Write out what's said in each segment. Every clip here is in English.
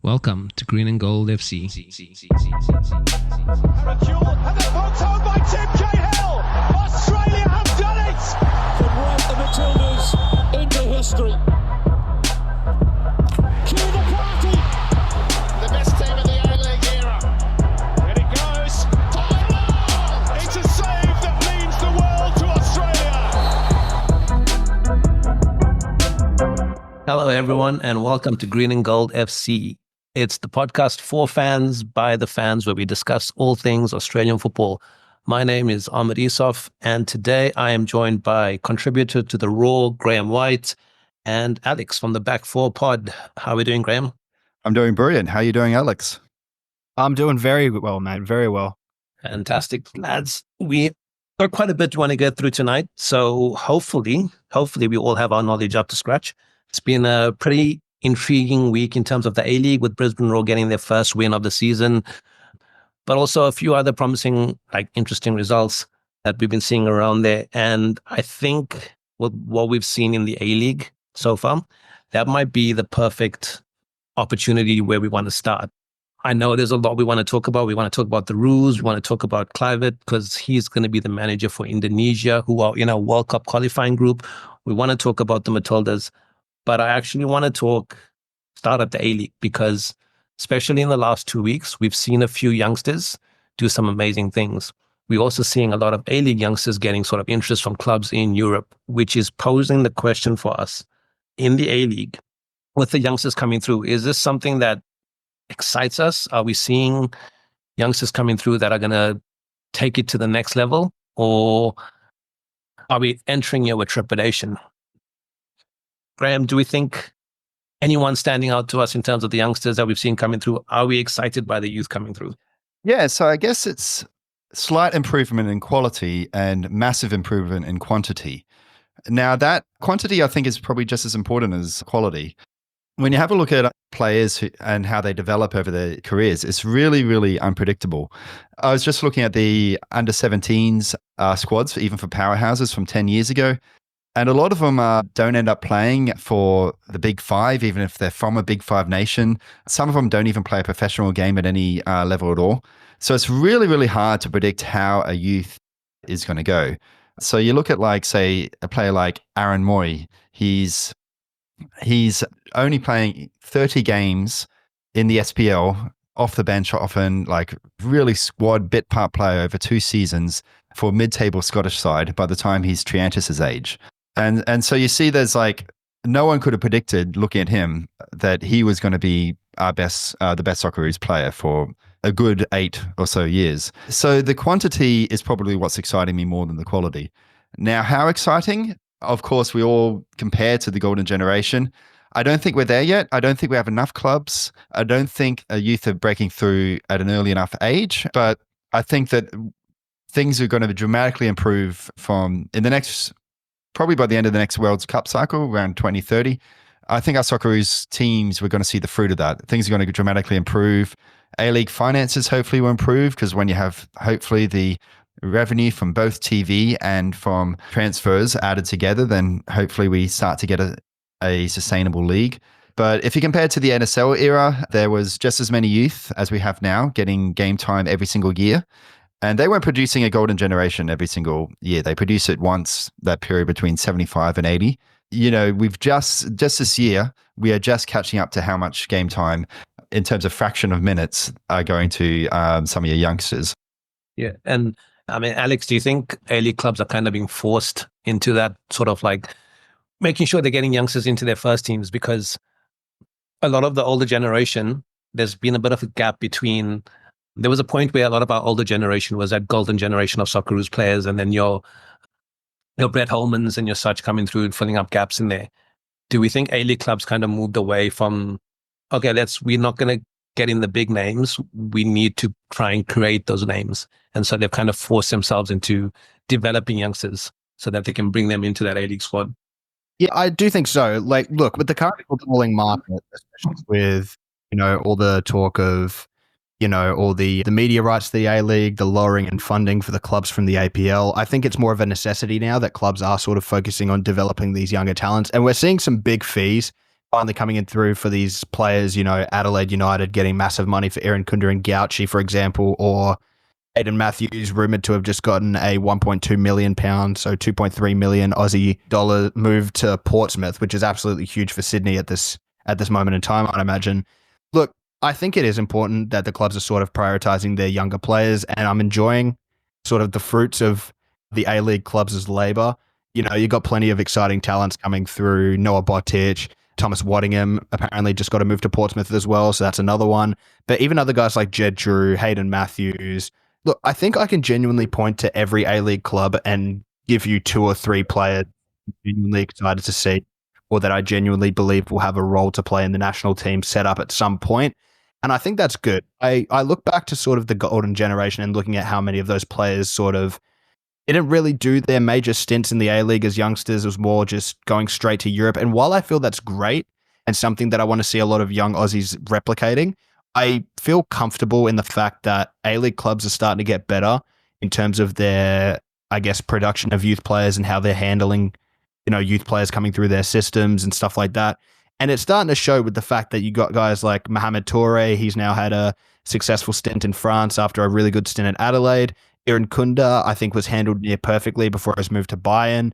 Welcome to Green and Gold FC. And they're poked home by Tim Cahill. Australia have done it. Could write the Matildas into history. Cue the party. The best team of the A-League era. And it goes. Tyler! It's a save that means the world to Australia. Hello, everyone, and welcome to Green and Gold FC. It's the podcast for fans, by the fans, where we discuss all things Australian football. My name is Ahmed Isof, and today I am joined by contributor to The Raw, Graham White, and Alex from the Back Four Pod. How are we doing, Graham? I'm doing brilliant. How are you doing, Alex? I'm doing very well, man. Very well. Fantastic, lads. We got quite a bit we want to get through tonight, so hopefully we all have our knowledge up to scratch. It's been a pretty intriguing week in terms of the A-League, with Brisbane Roar getting their first win of the season, but also a few other promising, interesting results that we've been seeing around there. And I think with what we've seen in the A-League so far, that might be the perfect opportunity where we want to start. I know there's a lot we want to talk about. We want to talk about the rules. We want to talk about Clivett, because he's going to be the manager for Indonesia, who are in a World Cup qualifying group. We want to talk about the Matildas. But I actually want to start at the A-League, because especially in the last 2 weeks, we've seen a few youngsters do some amazing things. We're also seeing a lot of A-League youngsters getting sort of interest from clubs in Europe, which is posing the question for us in the A-League with the youngsters coming through. Is this something that excites us? Are we seeing youngsters coming through that are going to take it to the next level? Or are we entering here with trepidation? Graham, do we think anyone standing out to us in terms of the youngsters that we've seen coming through? Are we excited by the youth coming through? Yeah, so I guess it's slight improvement in quality and massive improvement in quantity. Now, that quantity, I think, is probably just as important as quality. When you have a look at players and how they develop over their careers, it's really, really unpredictable. I was just looking at the under-17s squads, even for powerhouses from 10 years ago. And a lot of them don't end up playing for the Big Five, even if they're from a Big Five nation. Some of them don't even play a professional game at any level at all. So it's really, really hard to predict how a youth is going to go. So you look at, say, a player like Aaron Moy. He's only playing 30 games in the SPL, off the bench often, really squad bit part player over 2 seasons for mid-table Scottish side by the time he's Triantis' age. And so you see there's no one could have predicted, looking at him, that he was going to be the best Socceroos player for a good 8 or so years. So the quantity is probably what's exciting me more than the quality. Now, how exciting? Of course, we all compare to the golden generation. I don't think we're there yet. I don't think we have enough clubs. I don't think a youth are breaking through at an early enough age. But I think that things are going to dramatically improve probably by the end of the next World Cup cycle, around 2030. I think our Socceroos teams, we're going to see the fruit of that. Things are going to dramatically improve. A-League finances hopefully will improve, because when you have hopefully the revenue from both TV and from transfers added together, then hopefully we start to get a sustainable league. But if you compare it to the NSL era, there was just as many youth as we have now getting game time every single year. And they weren't producing a golden generation every single year. They produce it once, that period between 75 and 80. We've just this year, we are just catching up to how much game time in terms of fraction of minutes are going to some of your youngsters. Yeah. And I mean, Alex, do you think A-League clubs are kind of being forced into that sort of making sure they're getting youngsters into their first teams? Because a lot of the older generation, there's been a bit of a gap between. There was a point where a lot of our older generation was that golden generation of Socceroos players, and then your Brett Holmans and your such coming through and filling up gaps in there. Do we think A-League clubs kind of moved away from, okay, we're not going to get in the big names. We need to try and create those names. And so they've kind of forced themselves into developing youngsters so that they can bring them into that A-League squad? Yeah, I do think so. Look, with the current footballing market, especially with, all the talk of, all the media rights to the A-League, the lowering in funding for the clubs from the APL. I think it's more of a necessity now that clubs are sort of focusing on developing these younger talents. And we're seeing some big fees finally coming in through for these players, Adelaide United getting massive money for Aaron Kunda and Gauchi, for example, or Aiden Matthews rumored to have just gotten a £1.2 million, so 2.3 million Aussie dollar move to Portsmouth, which is absolutely huge for Sydney at this moment in time, I'd imagine. Look, I think it is important that the clubs are sort of prioritizing their younger players, and I'm enjoying sort of the fruits of the A-League clubs' labour. You've got plenty of exciting talents coming through. Noah Botic, Thomas Waddingham apparently just got a move to Portsmouth as well, so that's another one. But even other guys like Jed Drew, Hayden Matthews. Look, I think I can genuinely point to every A-League club and give you 2 or 3 players I'm genuinely excited to see, or that I genuinely believe will have a role to play in the national team set up at some point. And I think that's good. I look back to sort of the golden generation and looking at how many of those players sort of didn't really do their major stints in the A-League as youngsters. It was more just going straight to Europe. And while I feel that's great and something that I want to see a lot of young Aussies replicating, I feel comfortable in the fact that A-League clubs are starting to get better in terms of their, I guess, production of youth players and how they're handling, youth players coming through their systems and stuff like that. And it's starting to show with the fact that you got guys like Mohamed Toure. He's now had a successful stint in France after a really good stint at Adelaide. Aaron Kunda, I think, was handled near perfectly before his move to Bayern.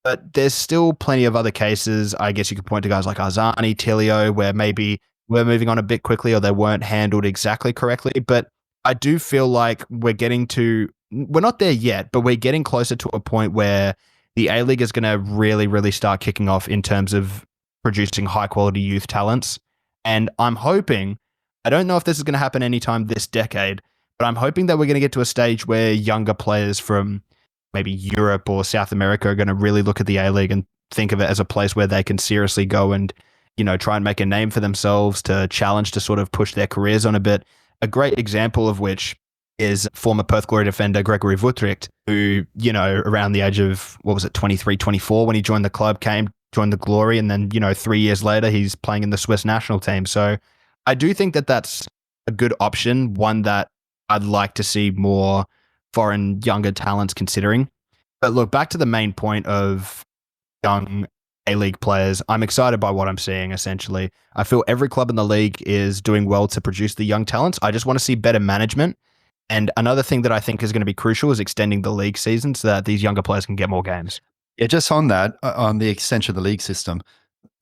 But there's still plenty of other cases. I guess you could point to guys like Arzani, Tilio, where maybe we're moving on a bit quickly or they weren't handled exactly correctly. But I do feel like we're not there yet, but we're getting closer to a point where the A-League is going to really, really start kicking off in terms of producing high-quality youth talents. And I'm hoping, I don't know if this is going to happen anytime this decade, but I'm hoping that we're going to get to a stage where younger players from maybe Europe or South America are going to really look at the A-League and think of it as a place where they can seriously go and, try and make a name for themselves, to challenge, to sort of push their careers on a bit. A great example of which is former Perth Glory defender Gregory Vutricht, who, around the age of, 23, 24 when he joined the club, joined the Glory, and then, 3 years later, he's playing in the Swiss national team. So I do think that that's a good option, one that I'd like to see more foreign younger talents considering. But look, back to the main point of young A-League players, I'm excited by what I'm seeing, essentially. I feel every club in the league is doing well to produce the young talents. I just want to see better management. And another thing that I think is going to be crucial is extending the league season so that these younger players can get more games. Yeah, just on that, on the extension of the league system,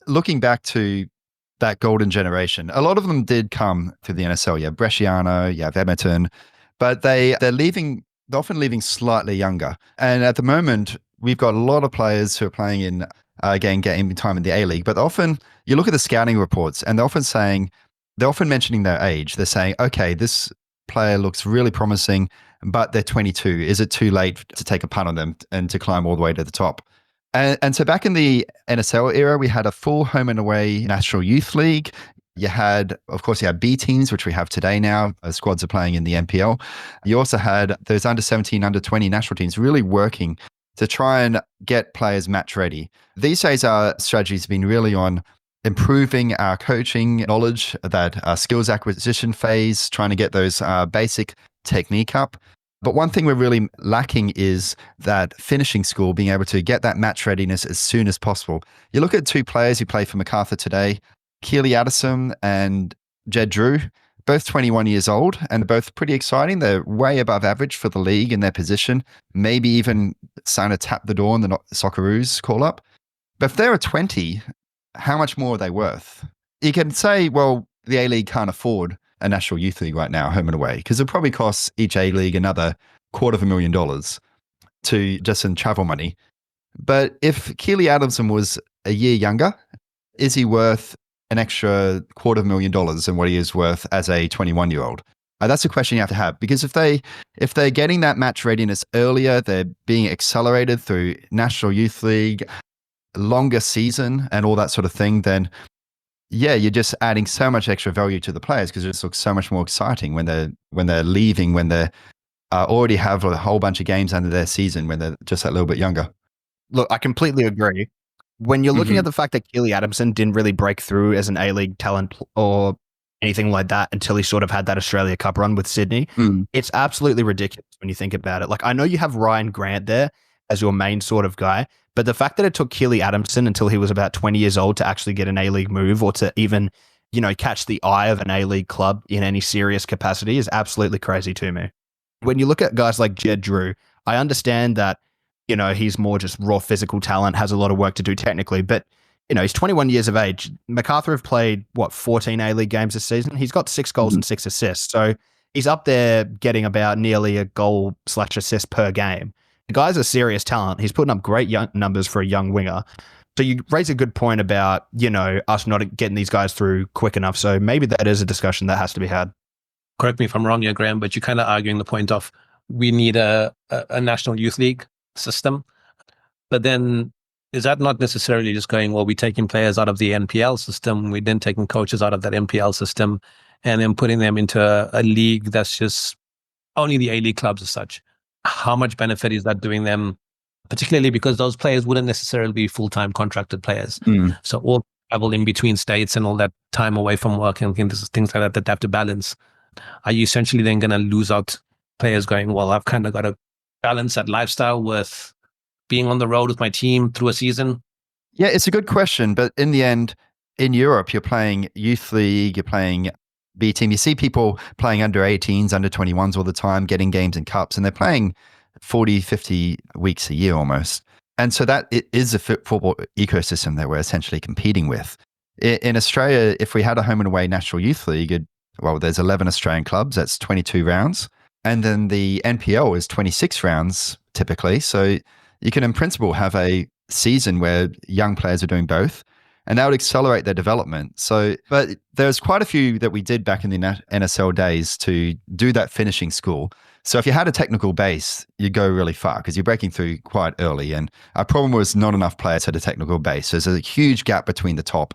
looking back to that golden generation, a lot of them did come through the NSL. Yeah, Bresciano, yeah, Edmonton, but they're often leaving slightly younger. And at the moment, we've got a lot of players who are playing in game time in the A-League, but often you look at the scouting reports and they're often mentioning their age. They're saying, okay, this player looks really promising, but they're 22. Is it too late to take a punt on them and to climb all the way to the top? And so back in the NSL era, we had a full home and away National Youth League. You had B teams, which we have today now. Squads are playing in the NPL. You also had those under 17, under 20 national teams really working to try and get players match ready. These days, our strategy has been really on improving our coaching knowledge, that skills acquisition phase, trying to get those basic technique up. But one thing we're really lacking is that finishing school, being able to get that match readiness as soon as possible. You look at 2 players who play for MacArthur today, Keely Addison and Jed Drew, both 21 years old and both pretty exciting. They're way above average for the league in their position, maybe even starting to tap the door in the Socceroos call-up. But if they're a 20, how much more are they worth? You can say, well, the A-League can't afford a National Youth League right now, home and away, because it probably costs each A-League another $250,000 to just in travel money. But if Keely Adamson was a year younger, is he worth an extra $250,000 than what he is worth as a 21-year-old? That's a question you have to have, because if they're getting that match readiness earlier, they're being accelerated through National Youth League, longer season and all that sort of thing, then yeah, you're just adding so much extra value to the players, because it just looks so much more exciting when they're leaving, when they already have a whole bunch of games under their season, when they're just a little bit younger. Look, I completely agree. When you're looking at the fact that Keely Adamson didn't really break through as an A-League talent or anything like that until he sort of had that Australia Cup run with Sydney, it's absolutely ridiculous when you think about it. Like, I know you have Ryan Grant there, as your main sort of guy. But the fact that it took Keely Adamson until he was about 20 years old to actually get an A-League move or to even, catch the eye of an A-League club in any serious capacity is absolutely crazy to me. When you look at guys like Jed Drew, I understand that, he's more just raw physical talent, has a lot of work to do technically, but, he's 21 years of age. MacArthur have played, 14 A-League games this season? He's got 6 goals and 6 assists. So he's up there getting about nearly a goal/assist per game. The guy's a serious talent. He's putting up great young numbers for a young winger. So you raise a good point about, us not getting these guys through quick enough. So maybe that is a discussion that has to be had. Correct me if I'm wrong here, Graham, but you're kind of arguing the point of we need a national youth league system. But then is that not necessarily just going, well, we're taking players out of the NPL system, we're then taking coaches out of that NPL system and then putting them into a league that's just only the A-League clubs as such? How much benefit is that doing them, particularly because those players wouldn't necessarily be full-time contracted players. So all travel in between states and all that time away from work and things like that they have to balance. Are you essentially then going to lose out players going, well, I've kind of got to balance that lifestyle with being on the road with my team through a season? Yeah, it's a good question. But in the end, in Europe, you're playing youth league, you're playing B team. You see people playing under 18s, under 21s all the time, getting games in cups, and they're playing 40, 50 weeks a year almost. And so that it is a football ecosystem that we're essentially competing with. In Australia, if we had a home and away national youth league, there's 11 Australian clubs, that's 22 rounds. And then the NPL is 26 rounds typically. So you can in principle have a season where young players are doing both, and that would accelerate their development. So, but there's quite a few that we did back in the NSL days to do that finishing school. So if you had a technical base, you go really far because you're breaking through quite early. And our problem was not enough players had a technical base. There's a huge gap between the top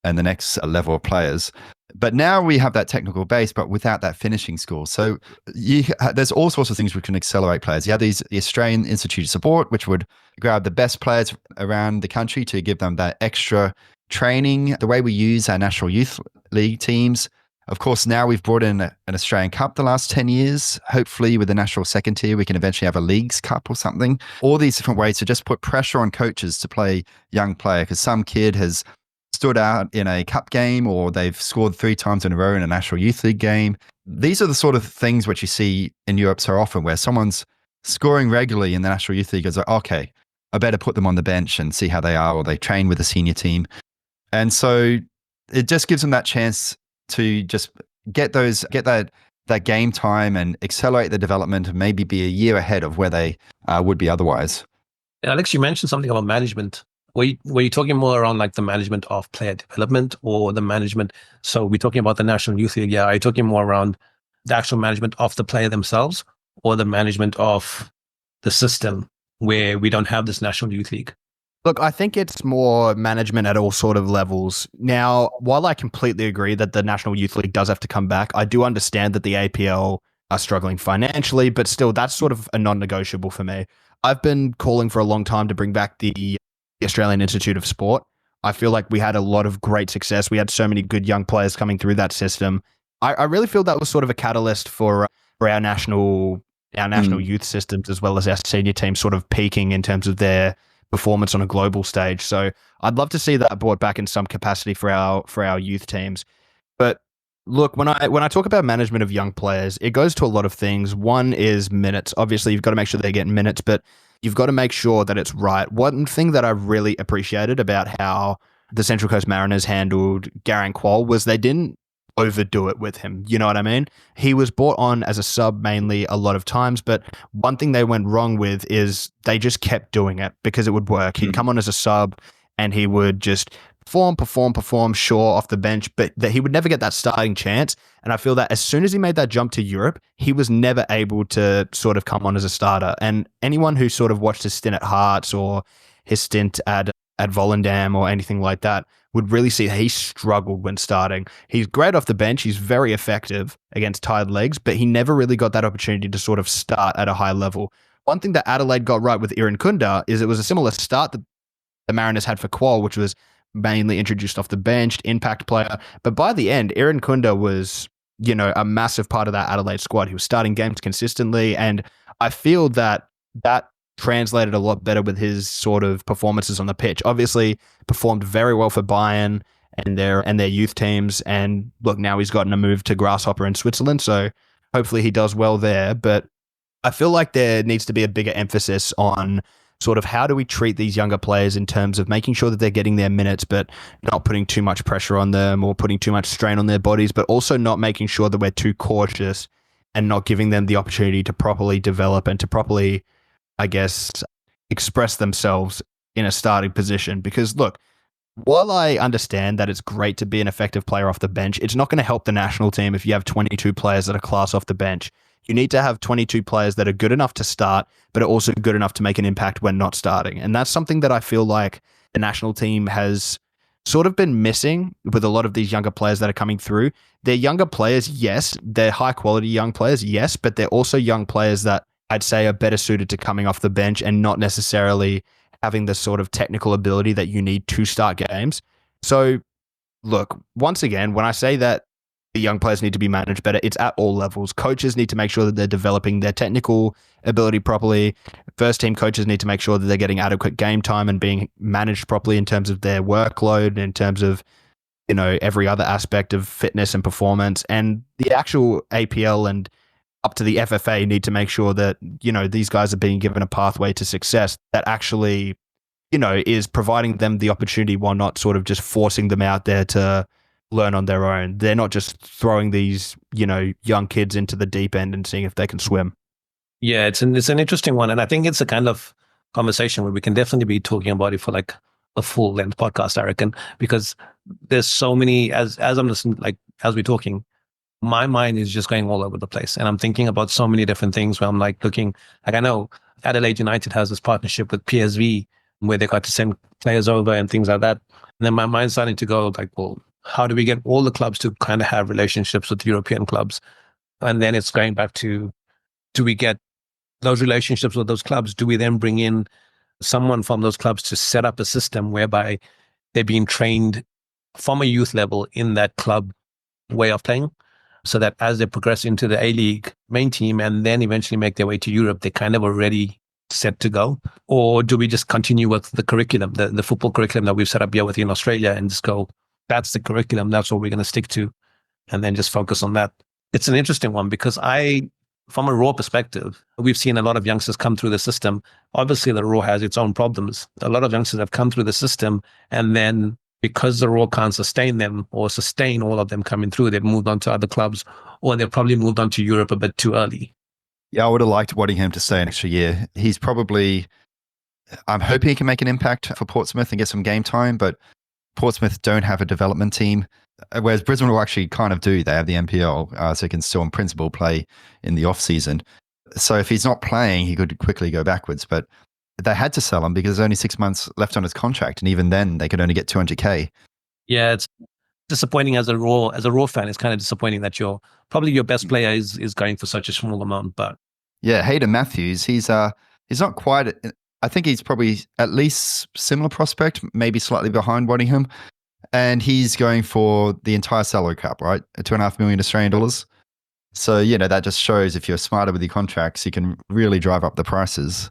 and the next level of players. But now we have that technical base, but without that finishing school. So there's all sorts of things which can accelerate players. You have the Australian Institute of Sport, which would grab the best players around the country to give them that extra training. The way we use our National Youth League teams. Of course, now we've brought in an Australian Cup the last 10 years. Hopefully with the National Second Tier, we can eventually have a Leagues Cup or something. All these different ways to just put pressure on coaches to play young player because some kid has stood out in a cup game or they've scored 3 times in a row in a National Youth League game. These are the sort of things which you see in Europe so often where someone's scoring regularly in the National Youth League. It's like, okay, I better put them on the bench and see how they are, or they train with the senior team. And so it just gives them that chance to just get that game time and accelerate the development and maybe be a year ahead of where they would be otherwise. Alex, you mentioned something about management. Were you talking more around like the management of player development or the management? So we're talking about the National Youth League. Yeah, are you talking more around the actual management of the player themselves or the management of the system where we don't have this National Youth League? Look, I think it's more management at all sort of levels. Now, while I completely agree that the National Youth League does have to come back, I do understand that the APL are struggling financially, but still that's sort of a non-negotiable for me. I've been calling for a long time to bring back the Australian Institute of Sport. I feel like we had a lot of great success. We had so many good young players coming through that system. I really feel that was sort of a catalyst for our national youth systems as well as our senior team sort of peaking in terms of their performance on a global stage. So I'd love to see that brought back in some capacity for our youth teams. But look, when I talk about management of young players, it goes to a lot of things. One is minutes. Obviously, you've got to make sure they're getting minutes, but you've got to make sure that it's right. One thing that I really appreciated about how the Central Coast Mariners handled Garang Kuol was they didn't overdo it with him. You know what I mean? He was brought on as a sub mainly a lot of times, but one thing they went wrong with is they just kept doing it because it would work. He'd come on as a sub and he would just perform, sure, off the bench, but that he would never get that starting chance. And I feel that as soon as he made that jump to Europe, he was never able to sort of come on as a starter. And anyone who sort of watched his stint at Hearts or his stint at Volendam or anything like that would really see that he struggled when starting. He's great off the bench. He's very effective against tired legs, but he never really got that opportunity to sort of start at a high level. One thing that Adelaide got right with Iran Kunda is it was a similar start that the Mariners had for Kuol, which was mainly introduced off the bench, impact player. But by the end, Iran Kunda was, a massive part of that Adelaide squad. He was starting games consistently. And I feel that translated a lot better with his sort of performances on the pitch. Obviously, performed very well for Bayern and their youth teams. And look, now he's gotten a move to Grasshopper in Switzerland, so hopefully he does well there. But I feel like there needs to be a bigger emphasis on sort of how do we treat these younger players in terms of making sure that they're getting their minutes, but not putting too much pressure on them or putting too much strain on their bodies, but also not making sure that we're too cautious and not giving them the opportunity to properly develop and to properly, I guess, express themselves in a starting position. Because look, while I understand that it's great to be an effective player off the bench, it's not going to help the national team if you have 22 players that are class off the bench. You need to have 22 players that are good enough to start, but are also good enough to make an impact when not starting. And that's something that I feel like the national team has sort of been missing with a lot of these younger players that are coming through. They're younger players, yes. They're high quality young players, yes, but they're also young players that I'd say are better suited to coming off the bench and not necessarily having the sort of technical ability that you need to start games. So look, once again, when I say that the young players need to be managed better, it's at all levels. Coaches need to make sure that they're developing their technical ability properly. First team coaches need to make sure that they're getting adequate game time and being managed properly in terms of their workload, in terms of, you know, every other aspect of fitness and performance. And the actual APL and up to the FFA need to make sure that, you know, these guys are being given a pathway to success that actually, you know, is providing them the opportunity while not sort of just forcing them out there to learn on their own. They're not just throwing these, you know, young kids into the deep end and seeing if they can swim. Yeah, it's an interesting one. And I think it's a kind of conversation where we can definitely be talking about it for like a full length podcast, I reckon, because there's so many, as I'm listening, like as we're talking, my mind is just going all over the place. And I'm thinking about so many different things where I'm like looking, like I know Adelaide United has this partnership with PSV where they got to send players over and things like that. And then my mind's starting to go like, well, how do we get all the clubs to kind of have relationships with European clubs? And then it's going back to, do we get those relationships with those clubs? Do we then bring in someone from those clubs to set up a system whereby they're being trained from a youth level in that club way of playing, so that as they progress into the A-League main team and then eventually make their way to Europe, they're kind of already set to go? Or do we just continue with the curriculum, the football curriculum that we've set up here within Australia, and just go, that's the curriculum, that's what we're going to stick to, and then just focus on that? It's an interesting one because from a Raw perspective, we've seen a lot of youngsters come through the system. Obviously, the Raw has its own problems. A lot of youngsters have come through the system, and then because the Raw can't sustain them or sustain all of them coming through, they've moved on to other clubs, or they've probably moved on to Europe a bit too early. Yeah, I would have liked Waddingham to stay an extra year. He's probably, I'm hoping he can make an impact for Portsmouth and get some game time, but Portsmouth don't have a development team, whereas Brisbane will actually kind of do. They have the NPL, so he can still in principle play in the off season. So if he's not playing, he could quickly go backwards, but they had to sell him because there's only 6 months left on his contract. And even then they could only get 200K. Yeah, it's disappointing as a Raw fan. It's kind of disappointing that your best player is going for such a small amount. But yeah, Hayden Matthews, he's not quite, I think he's probably at least similar prospect, maybe slightly behind Waddingham. And he's going for the entire salary cap, right? $2.5 million Australian dollars. So, you know, that just shows if you're smarter with your contracts, you can really drive up the prices.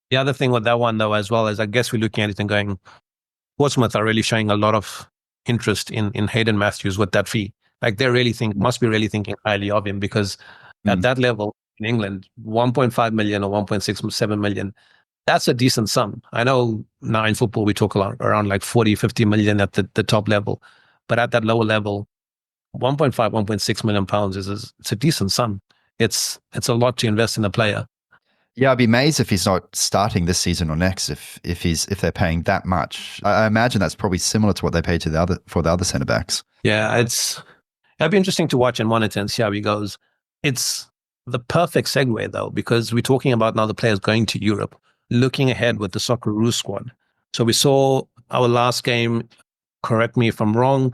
The other thing with that one, though, as well, is I guess we're looking at it and going, Portsmouth are really showing a lot of interest in Hayden Matthews with that fee. Like they must be really thinking highly of him, because at that level in England, 1.5 million or 1.67 million, that's a decent sum. I know now in football, we talk around like 40, 50 million at the top level, but at that lower level, 1.5, 1.6 million pounds it's a decent sum. It's a lot to invest in a player. Yeah, I'd be amazed if he's not starting this season or next. If they're paying that much, I imagine that's probably similar to what they paid to the other centre backs. Yeah, it'd be interesting to watch and monitor and see how he goes. It's the perfect segue though, because we're talking about now the players going to Europe, looking ahead with the Socceroos squad. So we saw our last game, correct me if I'm wrong,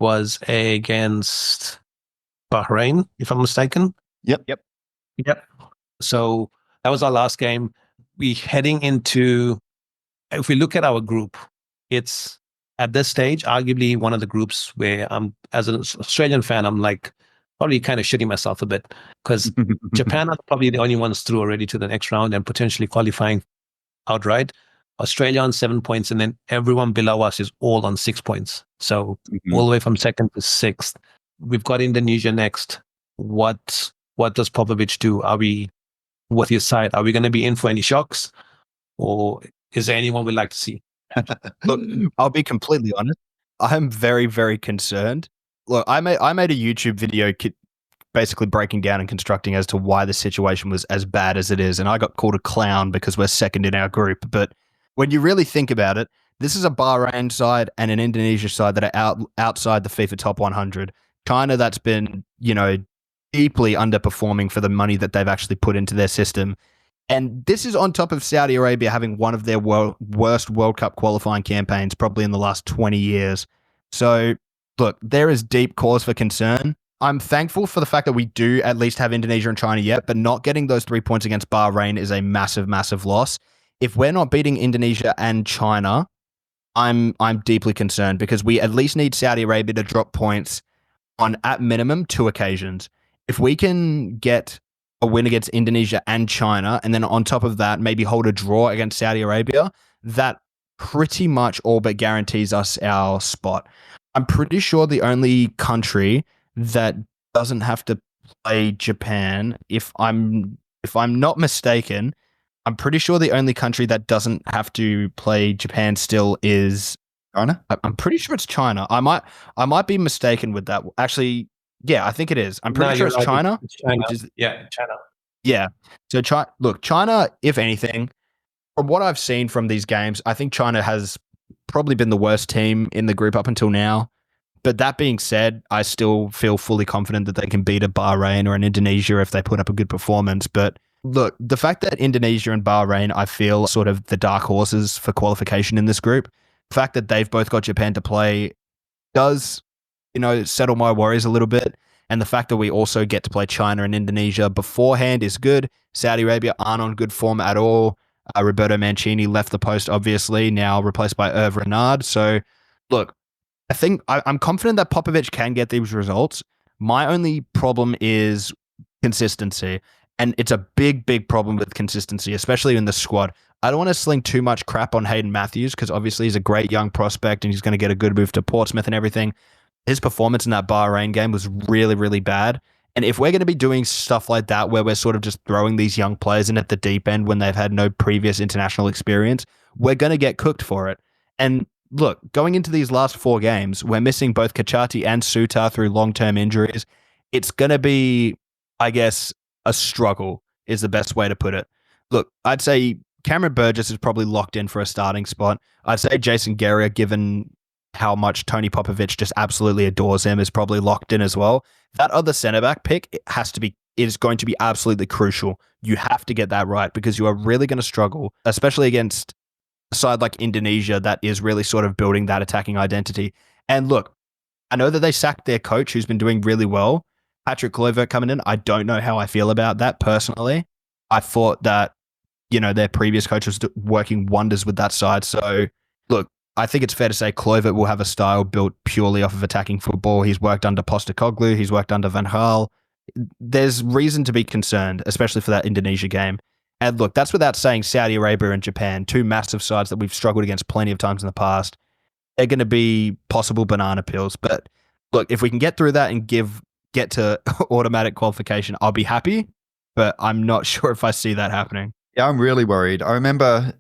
was against Bahrain, if I'm mistaken. Yep. So that was our last game. We heading into, if we look at our group, it's at this stage arguably one of the groups where I'm, as an Australian fan, I'm like, probably kind of shitting myself a bit because Japan are probably the only ones through already to the next round and potentially qualifying outright. Australia on 7 points, and then everyone below us is all on 6 points. So all the way from second to sixth. We've got Indonesia next. What does Popovic do? Are we with his side? Are we going to be in for any shocks, or is there anyone we'd like to see? Look, I'll be completely honest. I'm very, very concerned. Look, I made a YouTube video basically breaking down and constructing as to why the situation was as bad as it is, and I got called a clown because we're second in our group. But when you really think about it, this is a Bahrain side and an Indonesia side that are outside the FIFA top 100. China, that's been, deeply underperforming for the money that they've actually put into their system. And this is on top of Saudi Arabia having one of their worst World Cup qualifying campaigns probably in the last 20 years. So, look, there is deep cause for concern. I'm thankful for the fact that we do at least have Indonesia and China yet, but not getting those 3 points against Bahrain is a massive, massive loss. If we're not beating Indonesia and China, I'm deeply concerned because we at least need Saudi Arabia to drop points on, at minimum, 2 occasions. If we can get a win against Indonesia and China, and then on top of that, maybe hold a draw against Saudi Arabia, that pretty much all but guarantees us our spot. I'm pretty sure the only country that doesn't have to play Japan, if I'm not mistaken, I'm pretty sure the only country that doesn't have to play Japan still is China. I'm pretty sure it's China. I might be mistaken with that. Actually, yeah, I think it is. I'm pretty sure it's China. It's China. China. Yeah. So China, if anything, from what I've seen from these games, I think China has probably been the worst team in the group up until now. But that being said, I still feel fully confident that they can beat a Bahrain or an Indonesia if they put up a good performance. But look, the fact that Indonesia and Bahrain, I feel, are sort of the dark horses for qualification in this group, the fact that they've both got Japan to play does, settle my worries a little bit. And the fact that we also get to play China and Indonesia beforehand is good. Saudi Arabia aren't on good form at all. Roberto Mancini left the post, obviously, now replaced by Hervé Renard. So, look, I think I'm confident that Popovic can get these results. My only problem is consistency. And it's a big, big problem with consistency, especially in the squad. I don't want to sling too much crap on Hayden Matthews because obviously he's a great young prospect and he's going to get a good move to Portsmouth and everything. His performance in that Bahrain game was really, really bad. And if we're going to be doing stuff like that, where we're sort of just throwing these young players in at the deep end when they've had no previous international experience, we're going to get cooked for it. And look, going into these last 4 games, we're missing both Kachati and Sutar through long-term injuries. It's going to be, I guess, a struggle is the best way to put it. Look, I'd say Cameron Burgess is probably locked in for a starting spot. I'd say Jason Guerra, given how much Tony Popovic just absolutely adores him, is probably locked in as well. That other centre-back pick is going to be absolutely crucial. You have to get that right because you are really going to struggle, especially against a side like Indonesia that is really sort of building that attacking identity. And look, I know that they sacked their coach who's been doing really well, Patrick Kluivert coming in. I don't know how I feel about that personally. I thought that, their previous coach was working wonders with that side. So, look, I think it's fair to say Kluivert will have a style built purely off of attacking football. He's worked under Postecoglou. He's worked under Van Gaal. There's reason to be concerned, especially for that Indonesia game. And look, that's without saying Saudi Arabia and Japan, 2 massive sides that we've struggled against plenty of times in the past. They're going to be possible banana peels. But look, if we can get through that and get to automatic qualification, I'll be happy. But I'm not sure if I see that happening. Yeah, I'm really worried. I remember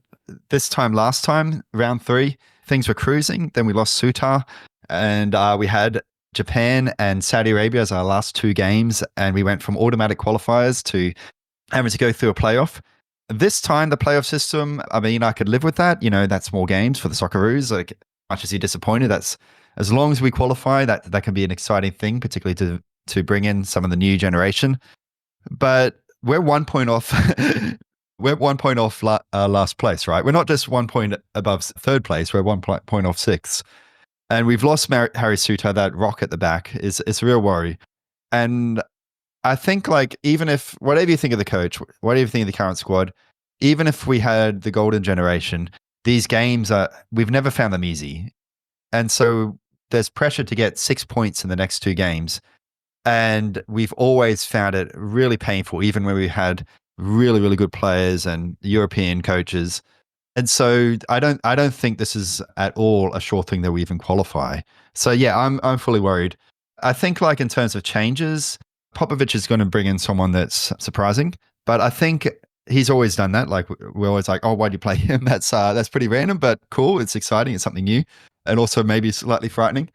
last time, round 3, things were cruising. Then we lost Sutar and we had Japan and Saudi Arabia as our last 2 games. And we went from automatic qualifiers to having to go through a playoff. This time, the playoff system, I mean, I could live with that. That's more games for the Socceroos. Like, much as you're disappointed, that's as long as we qualify, that can be an exciting thing, particularly to bring in some of the new generation. But we're 1 point off. We're 1 point off last place, right? We're not just 1 point above 3rd place. We're 1 point off 6th. And we've lost Harry Sutar. That rock at the back is a real worry. And I think, like, even if, whatever you think of the coach, whatever you think of the current squad, even if we had the golden generation, these games we've never found them easy. And so there's pressure to get 6 points in the next 2 games. And we've always found it really painful, even when we had really, really good players and European coaches. And so I don't think this is at all a sure thing that we even qualify. So yeah, I'm fully worried. I think like in terms of changes, Popovic is going to bring in someone that's surprising, but I think he's always done that. Like we're always like, oh, why do you play him? That's pretty random, but cool. It's exciting. It's something new, and also maybe slightly frightening.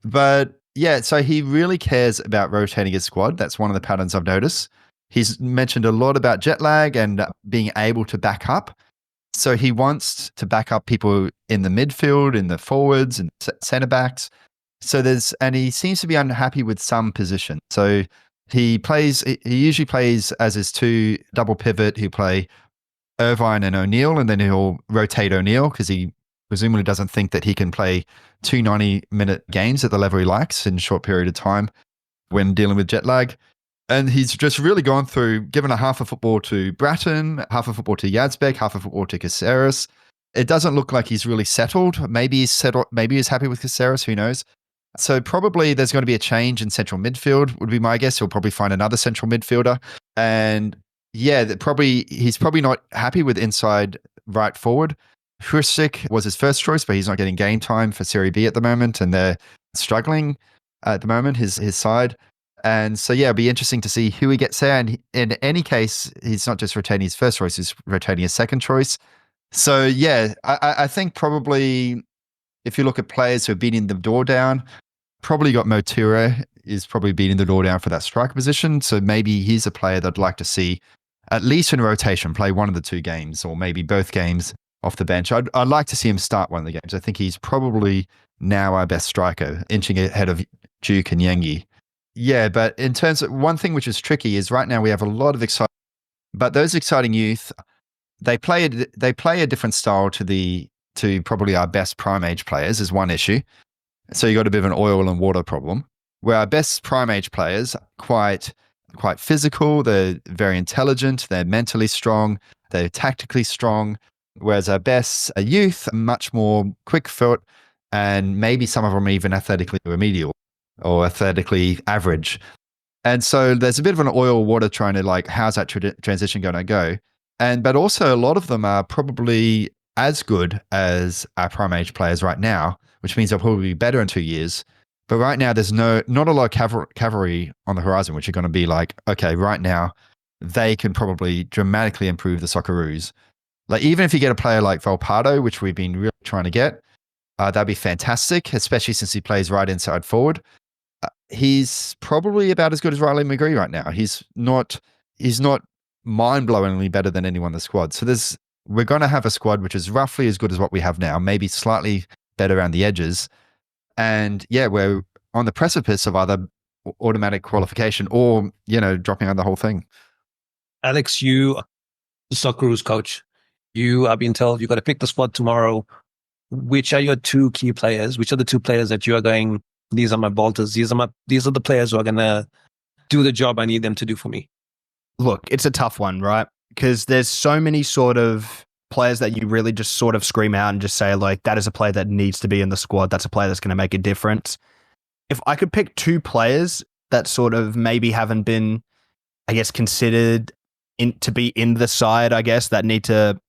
But yeah, so he really cares about rotating his squad. That's one of the patterns I've noticed. He's mentioned a lot about jet lag and being able to back up. So he wants to back up people in the midfield, in the forwards and centre backs. And he seems to be unhappy with some position. So he usually plays as his two double pivot who play Irvine and O'Neill, and then he'll rotate O'Neill because he presumably doesn't think that he can play 90-minute games at the level he likes in a short period of time when dealing with jet lag. And he's just really gone through, given a half of football to Bratton, half of football to Yazbek, half of football to Caceres. It doesn't look like he's really settled. Maybe he's settled. Maybe he's happy with Caceres. Who knows? So probably there's going to be a change in central midfield, would be my guess. He'll probably find another central midfielder. And yeah, he's probably not happy with inside right forward. Hrustic was his first choice, but he's not getting game time for Serie B at the moment, and they're struggling at the moment, his side. And so, yeah, it'll be interesting to see who he gets there. And in any case, he's not just retaining his first choice, he's retaining his second choice. So, yeah, I think probably if you look at players who are beating the door down, probably got Motura is probably beating the door down for that striker position. So maybe he's a player that I'd like to see, at least in rotation, play one of the two games or maybe both games off the bench. I'd like to see him start one of the games. I think he's probably now our best striker, inching ahead of Duke and Yengi. Yeah, but in terms of one thing which is tricky is right now we have a lot of exciting, but those exciting youth, they play a different style to probably our best prime age players is one issue. So you got a bit of an oil and water problem. Where our best prime age players are quite physical, they're very intelligent, they're mentally strong, they're tactically strong. Whereas our best youth are much more quick foot, and maybe some of them are even athletically remedial or athletically average. And so there's a bit of an oil water trying to like, how's that transition going to go? But also a lot of them are probably as good as our prime age players right now, which means they'll probably be better in 2 years. But right now there's not a lot of cavalry on the horizon, which are going to be like, okay, right now they can probably dramatically improve the Socceroos. Like even if you get a player like Volpato, which we've been really trying to get, that'd be fantastic, especially since he plays right inside forward. He's probably about as good as Riley McGree right now. He's not mind-blowingly better than anyone in the squad. So we're going to have a squad which is roughly as good as what we have now, maybe slightly better around the edges. And yeah, we're on the precipice of either automatic qualification or, dropping out the whole thing. Alex, you, the Socceroos coach, you have been told you've got to pick the squad tomorrow. Which are your two key players? Which are the two players that you are going, these are my bolters. These are the players who are going to do the job I need them to do for me. Look, it's a tough one, right? Because there's so many sort of players that you really just sort of scream out and just say, like, that is a player that needs to be in the squad. That's a player that's going to make a difference. If I could pick two players that sort of maybe haven't been, I guess, considered to be in the side, I guess, that need to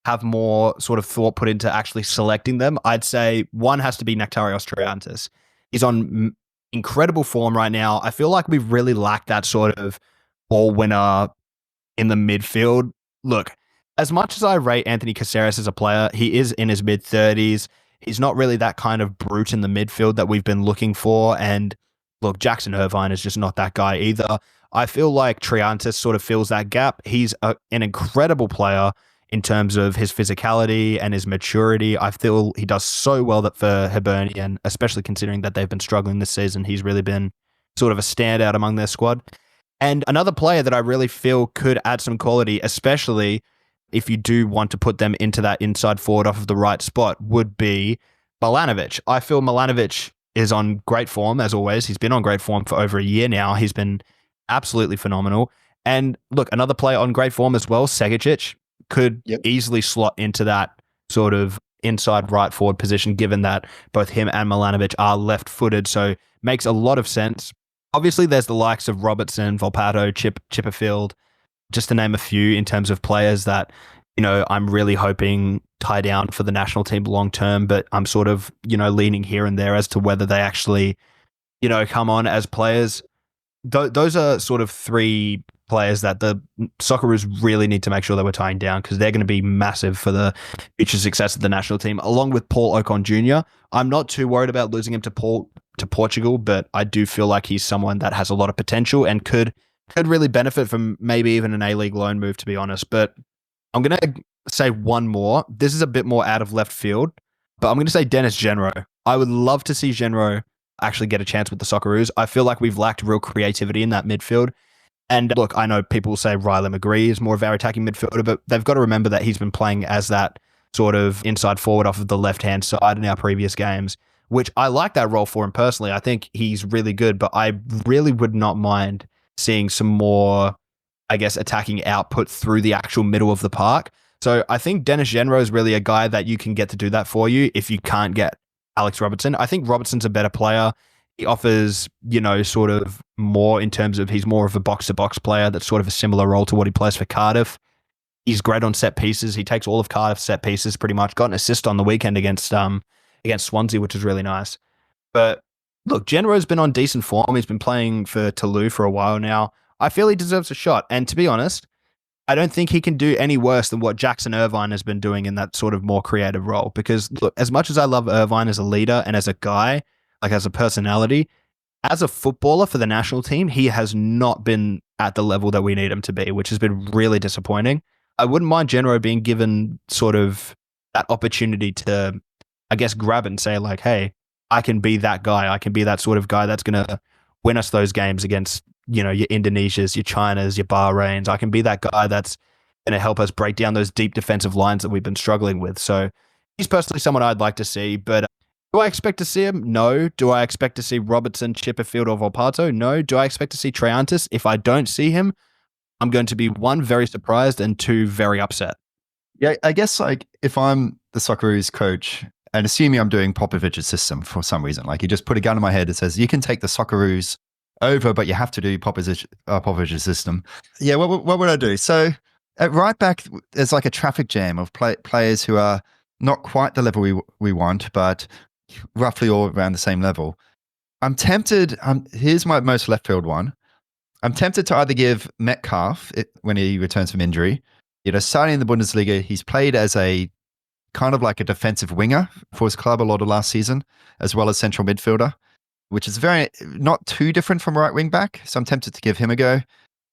have more sort of thought put into actually selecting them, I'd say one has to be Nectarios Triantis. He's on incredible form right now. I feel like we've really lacked that sort of ball winner in the midfield. Look, as much as I rate Anthony Caceres as a player, he is in his mid-30s. He's not really that kind of brute in the midfield that we've been looking for. And look, Jackson Irvine is just not that guy either. I feel like Triantis sort of fills that gap. He's an incredible player in terms of his physicality and his maturity. I feel he does so well that for Hibernian, especially considering that they've been struggling this season, he's really been sort of a standout among their squad. And another player that I really feel could add some quality, especially if you do want to put them into that inside forward off of the right spot, would be Milanovic. I feel Milanovic is on great form, as always. He's been on great form for over a year now. He's been absolutely phenomenal. And look, another player on great form as well, Segicic, could easily slot into that sort of inside right forward position, given that both him and Milanovic are left-footed. So makes a lot of sense. Obviously, there's the likes of Robertson, Volpato, Chipperfield, just to name a few in terms of players that, I'm really hoping tie down for the national team long term, but I'm sort of, leaning here and there as to whether they actually, come on as players. Those are sort of three players that the Socceroos really need to make sure that we're tying down, because they're going to be massive for the future success of the national team, along with Paul Ocon Jr. I'm not too worried about losing him to Portugal, but I do feel like he's someone that has a lot of potential and could really benefit from maybe even an A-League loan move, to be honest. But I'm going to say one more. This is a bit more out of left field, but I'm going to say Dennis Genro. I would love to see Genro actually get a chance with the Socceroos. I feel like we've lacked real creativity in that midfield. And look, I know people will say Riley McGree is more of our attacking midfielder, but they've got to remember that he's been playing as that sort of inside forward off of the left-hand side in our previous games, which I like that role for him personally. I think he's really good, but I really would not mind seeing some more, I guess, attacking output through the actual middle of the park. So I think Dennis Genro is really a guy that you can get to do that for you if you can't get Alex Robertson. I think Robertson's a better player. He offers, sort of more in terms of he's more of a box-to-box player that's sort of a similar role to what he plays for Cardiff. He's great on set pieces. He takes all of Cardiff's set pieces pretty much. Got an assist on the weekend against Swansea, which is really nice. But look, Genro's been on decent form. He's been playing for Toulouse for a while now. I feel he deserves a shot. And to be honest, I don't think he can do any worse than what Jackson Irvine has been doing in that sort of more creative role. Because look, as much as I love Irvine as a leader and as a guy, like as a personality, as a footballer for the national team, he has not been at the level that we need him to be, which has been really disappointing. I wouldn't mind Genro being given sort of that opportunity to, I guess, grab it and say like, hey, I can be that guy. I can be that sort of guy that's going to win us those games against, your Indonesias, your Chinas, your Bahrains. I can be that guy that's going to help us break down those deep defensive lines that we've been struggling with. So he's personally someone I'd like to see, but do I expect to see him? No. Do I expect to see Robertson, Chipperfield, or Volpato? No. Do I expect to see Triantis? If I don't see him, I'm going to be one, very surprised, and two, very upset. Yeah, I guess like if I'm the Socceroos coach, and assuming I'm doing Popovic's system for some reason, like he just put a gun in my head that says you can take the Socceroos over, but you have to do Popovic's system. Yeah, what would I do? So at right back, there's like a traffic jam of players who are not quite the level we want, but roughly all around the same level. I'm tempted. Here's my most left field one. I'm tempted to either give Metcalf, when he returns from injury, starting in the Bundesliga, he's played as a kind of like a defensive winger for his club a lot of last season, as well as central midfielder, which is very not too different from right wing back. So I'm tempted to give him a go.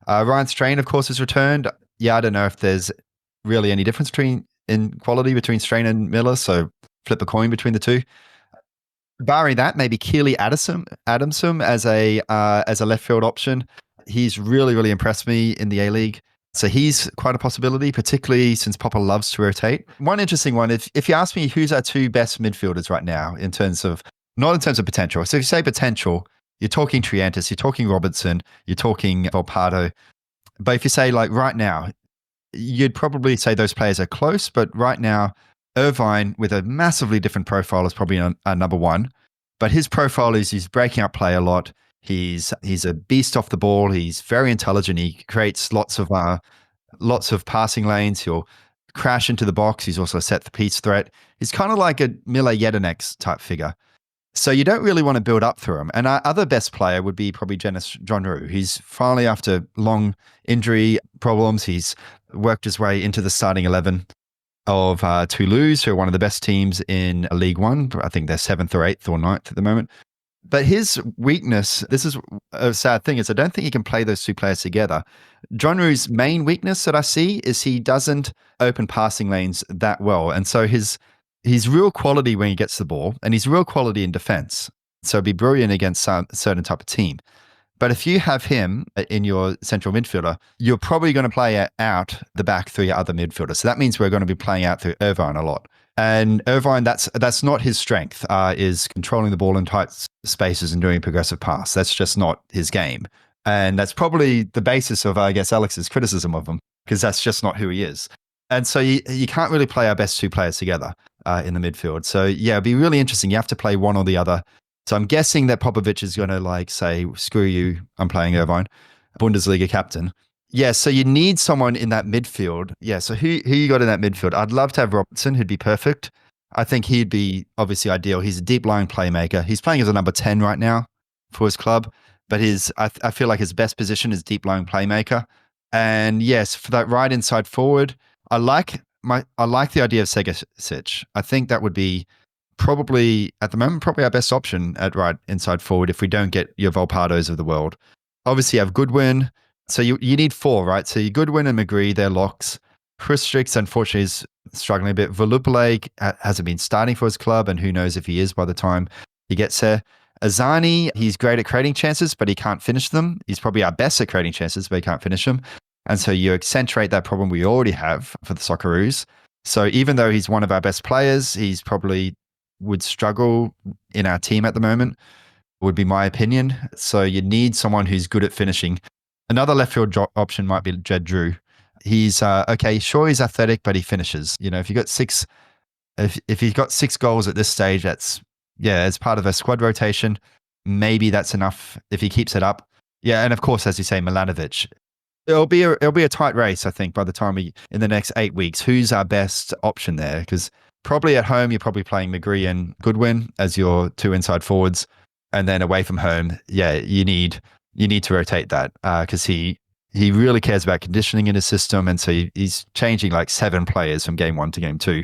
Ryan Strain, of course, has returned. Yeah, I don't know if there's really any difference in quality between Strain and Miller, so flip a coin between the two. Barring that, maybe Keely Adamson as a left field option. He's really, really impressed me in the A-League. So he's quite a possibility, particularly since Popper loves to rotate. One interesting one, if you ask me who's our two best midfielders right now not in terms of potential. So if you say potential, you're talking Triantis, you're talking Robertson, you're talking Volpato. But if you say like right now, you'd probably say those players are close, but right now, Irvine with a massively different profile is probably a number one. But his profile is he's breaking up play a lot. He's a beast off the ball. He's very intelligent. He creates lots of passing lanes. He'll crash into the box. He's also a set piece threat. He's kind of like a Miller Jedinek type figure. So you don't really want to build up through him. And our other best player would be probably John Rue. He's finally, after long injury problems, he's worked his way into the starting 11 of Toulouse, who are one of the best teams in League One. I think they're 7th or 8th or 9th at the moment. But his weakness, this is a sad thing, is I don't think he can play those two players together. John Rue's main weakness that I see is he doesn't open passing lanes that well. And so his real quality when he gets the ball, and his real quality in defense. So it'd be brilliant against a certain type of team. But if you have him in your central midfielder, you're probably going to play out the back through your other midfielders. So that means we're going to be playing out through Irvine a lot. And Irvine, that's not his strength, is controlling the ball in tight spaces and doing a progressive pass. That's just not his game. And that's probably the basis of, I guess, Alex's criticism of him, because that's just not who he is. And so you can't really play our best two players together in the midfield. So yeah, it'd be really interesting. You have to play one or the other So I'm guessing that Popovic is going to like say, screw you, I'm playing Irvine, Bundesliga captain. Yeah, so you need someone in that midfield. Yeah, so who you got in that midfield? I'd love to have Robertson, who'd be perfect. I think he'd be obviously ideal. He's a deep line playmaker. He's playing as a number 10 right now for his club, but I feel like his best position is deep line playmaker. And yes, for that right inside forward, I like the idea of Segasic. I think that would be probably at the moment probably our best option at right inside forward if we don't get your Volpados of the world. Obviously, you have Goodwin. So you need 4, right? So you Goodwin and McGree, they're locks. Christrix, unfortunately, is struggling a bit. Volupele hasn't been starting for his club, and who knows if he is by the time he gets there. Azani, he's great at creating chances, but he can't finish them. He's probably our best at creating chances, but he can't finish them. And so you accentuate that problem we already have for the Socceroos. So even though he's one of our best players, he's probably would struggle in our team at the moment, would be my opinion. So you need someone who's good at finishing. Another left field option might be Jed Drew. He's okay, sure, he's athletic, but he finishes. You know, if you got 6, if he's got 6 goals at this stage, that's as part of a squad rotation. Maybe that's enough if he keeps it up. Yeah, and of course, as you say, Milanovic. It'll be a tight race, I think, by the time in the next 8 weeks. Who's our best option there? Because probably at home, you're probably playing McGree and Goodwin as your 2 inside forwards, and then away from home, you need to rotate that because he really cares about conditioning in his system, and so he's changing like 7 players from game 1 to game 2.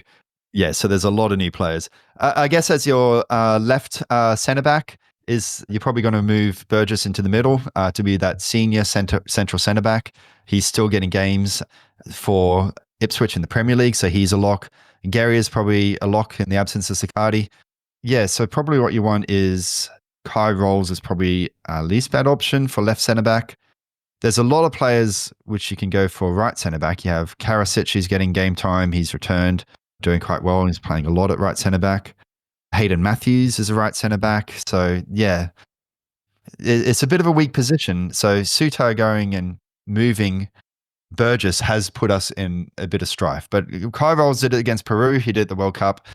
Yeah, so there's a lot of new players. I guess as your left centre back you're probably going to move Burgess into the middle to be that senior central centre back. He's still getting games for Ipswich in the Premier League, so he's a lock. Gary is probably a lock in the absence of Sicardi. Yeah, so probably what you want is Kai Rolls is probably our least bad option for left centre back. There's a lot of players which you can go for right centre back. You have Karasic, he's getting game time. He's returned, doing quite well. He's playing a lot at right centre back. Hayden Matthews is a right centre back. So yeah, it's a bit of a weak position. So Suto going and moving Burgess has put us in a bit of strife. But Kai Rolls did it against Peru. He did the World Cup.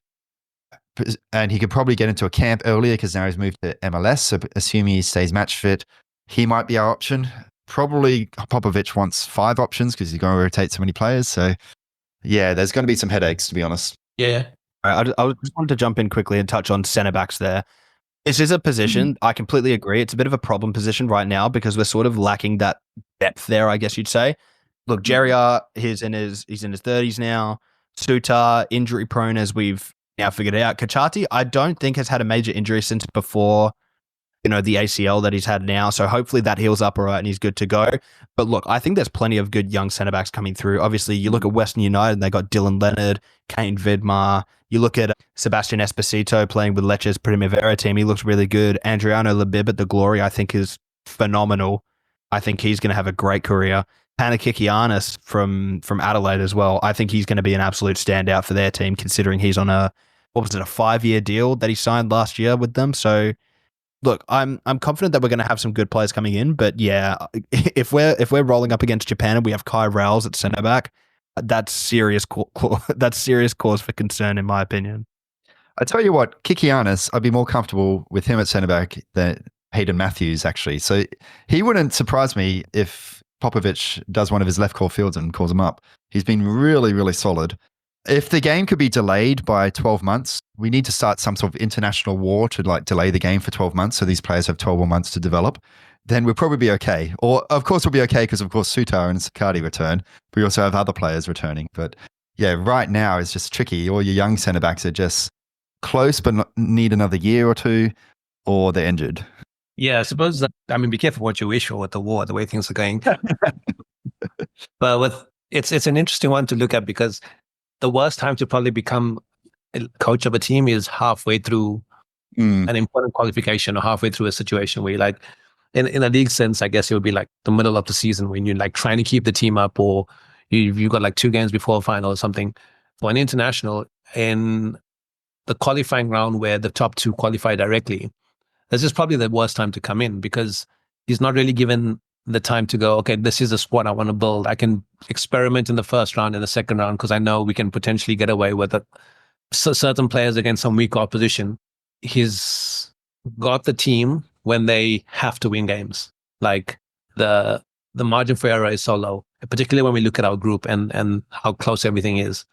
And he could probably get into a camp earlier because now he's moved to MLS. So assuming he stays match fit, he might be our option. Probably Popovic wants 5 options because he's going to rotate so many players. So yeah, there's going to be some headaches, to be honest. Yeah. I just wanted to jump in quickly and touch on centre backs there. This is a position, I completely agree. It's a bit of a problem position right now because we're sort of lacking that depth there, I guess you'd say. Look, Jerriar, he's in his 30s now. Sutar, injury prone as we've now figured out. Kachati, I don't think has had a major injury since before, the ACL that he's had now. So hopefully that heals up all right and he's good to go. But look, I think there's plenty of good young centre backs coming through. Obviously, you look at Western United and they got Dylan Leonard, Kane Vidmar. You look at Sebastian Esposito playing with Lecce's Primavera team. He looks really good. Adriano Labib at the Glory, I think, is phenomenal. I think he's going to have a great career. Panakikianis from Adelaide as well. I think he's going to be an absolute standout for their team, considering he's on a 5-year deal that he signed last year with them. So, look, I'm confident that we're going to have some good players coming in. But yeah, if we're rolling up against Japan and we have Kai Rowles at centre back, that's serious cause for concern, in my opinion. I tell you what, Kikianis, I'd be more comfortable with him at centre back than Hayden Matthews, actually. So he wouldn't surprise me if Popovic does one of his left core fields and calls him up. He's been really, really solid. If the game could be delayed by 12 months, we need to start some sort of international war to delay the game for 12 months so these players have 12 more months to develop. Then we'll probably be okay. Or, of course, we'll be okay because, of course, Sutar and Sicardi return. We also have other players returning. But, yeah, right now it's just tricky. All your young centre-backs are just close but need another year or 2, or they're injured. Yeah, I suppose that, be careful what you wish for with the war, the way things are going. But it's an interesting one to look at because the worst time to probably become a coach of a team is halfway through an important qualification or halfway through a situation where you're like, in a league sense, I guess it would be like the middle of the season when you're like trying to keep the team up, or you've got like 2 games before a final or something. For an international, in the qualifying round where the top 2 qualify directly, this is probably the worst time to come in because he's not really given the time to go, okay, this is a squad I want to build. I can experiment in the first round and the second round because I know we can potentially get away with certain players against some weak opposition. His got the team when they have to win games. Like the margin for error is so low, particularly when we look at our group and how close everything is.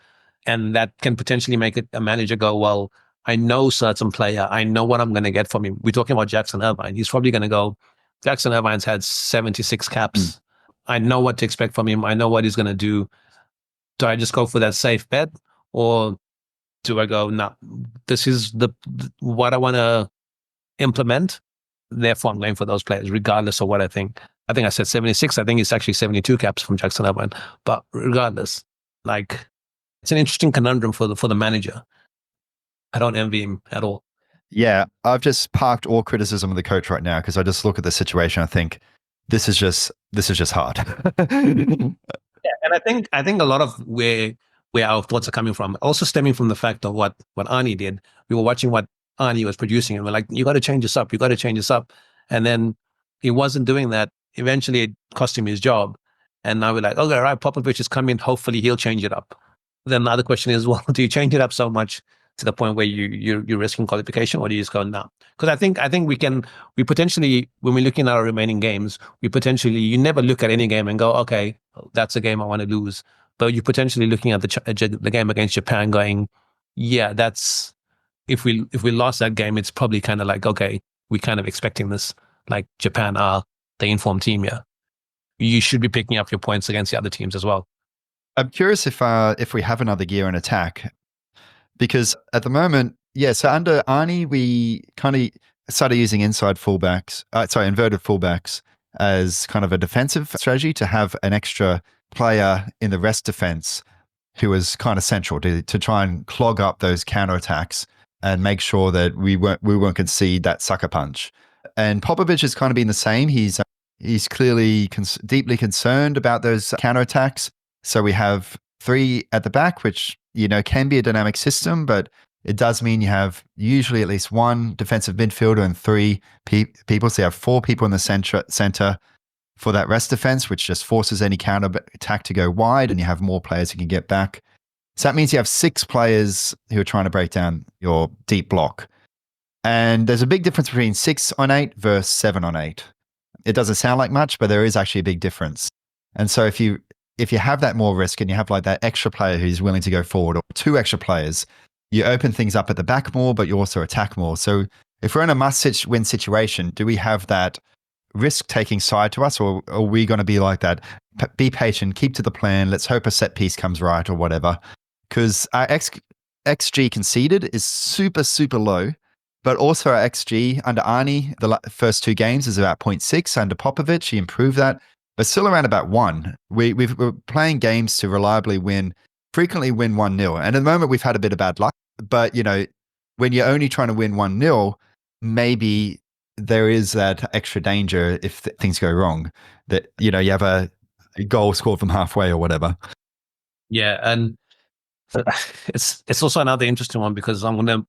And that can potentially make a manager go, well, I know certain player, I know what I'm going to get from him. We're talking about Jackson Irvine. He's probably going to go, Jackson Irvine's had 76 caps. I know what to expect from him. I know what he's going to do. Do I just go for that safe bet, or do I go, no, this is what I want to implement, therefore I'm going for those players, regardless of what I think. I think I said 76. I think it's actually 72 caps from Jackson Irvine. But regardless, like, it's an interesting conundrum for the manager. I don't envy him at all. Yeah, I've just parked all criticism of the coach right now because I just look at the situation. I think this is just hard. Yeah, and I think a lot of where our thoughts are coming from, also stemming from the fact of what Arnie did. We were watching what Arnie was producing, and we're like, you got to change this up. You got to change this up. And then he wasn't doing that. Eventually, it cost him his job. And now we're like, okay, all right, Popovich is coming. Hopefully, he'll change it up. Then the other question is, well, do you change it up so much to the point where you're risking qualification, or do you just go no? Because I think we potentially, when we're looking at our remaining games, you never look at any game and go, okay, that's a game I want to lose. But you're potentially looking at the game against Japan, going, yeah, that's if we lost that game, it's probably kind of like, okay, we're kind of expecting this. Like, Japan are the informed team here. You should be picking up your points against the other teams as well. I'm curious if we have another gear in attack, because at the moment, so under Arnie, we kind of started using inverted fullbacks as kind of a defensive strategy to have an extra player in the rest defense who was kind of central to try and clog up those counterattacks and make sure that we won't concede that sucker punch. And Popovich has kind of been the same. He's clearly deeply concerned about those counterattacks. So we have 3 at the back, which, can be a dynamic system, but it does mean you have usually at least 1 defensive midfielder and 3 people. So you have 4 people in the center for that rest defense, which just forces any counter attack to go wide, and you have more players who can get back. So that means you have 6 players who are trying to break down your deep block. And there's a big difference between 6 on 8 versus 7 on 8. It doesn't sound like much, but there is actually a big difference. And so if you have that more risk and you have like that extra player who's willing to go forward, or 2 extra players, you open things up at the back more, but you also attack more. So if we're in a must-win situation, do we have that risk-taking side to us, or are we going to be like that? Be patient, keep to the plan, let's hope a set piece comes right or whatever. Because our XG conceded is super, super low, but also our XG under Arnie, the first 2 games is about 0.6. Under Popovich, he improved that, but still around about 1. We're playing games to reliably frequently win 1-0. And at the moment, we've had a bit of bad luck. But, when you're only trying to win 1-0, maybe there is that extra danger if things go wrong, that, you have a goal scored from halfway or whatever. Yeah, and it's also another interesting one, because I'm gonna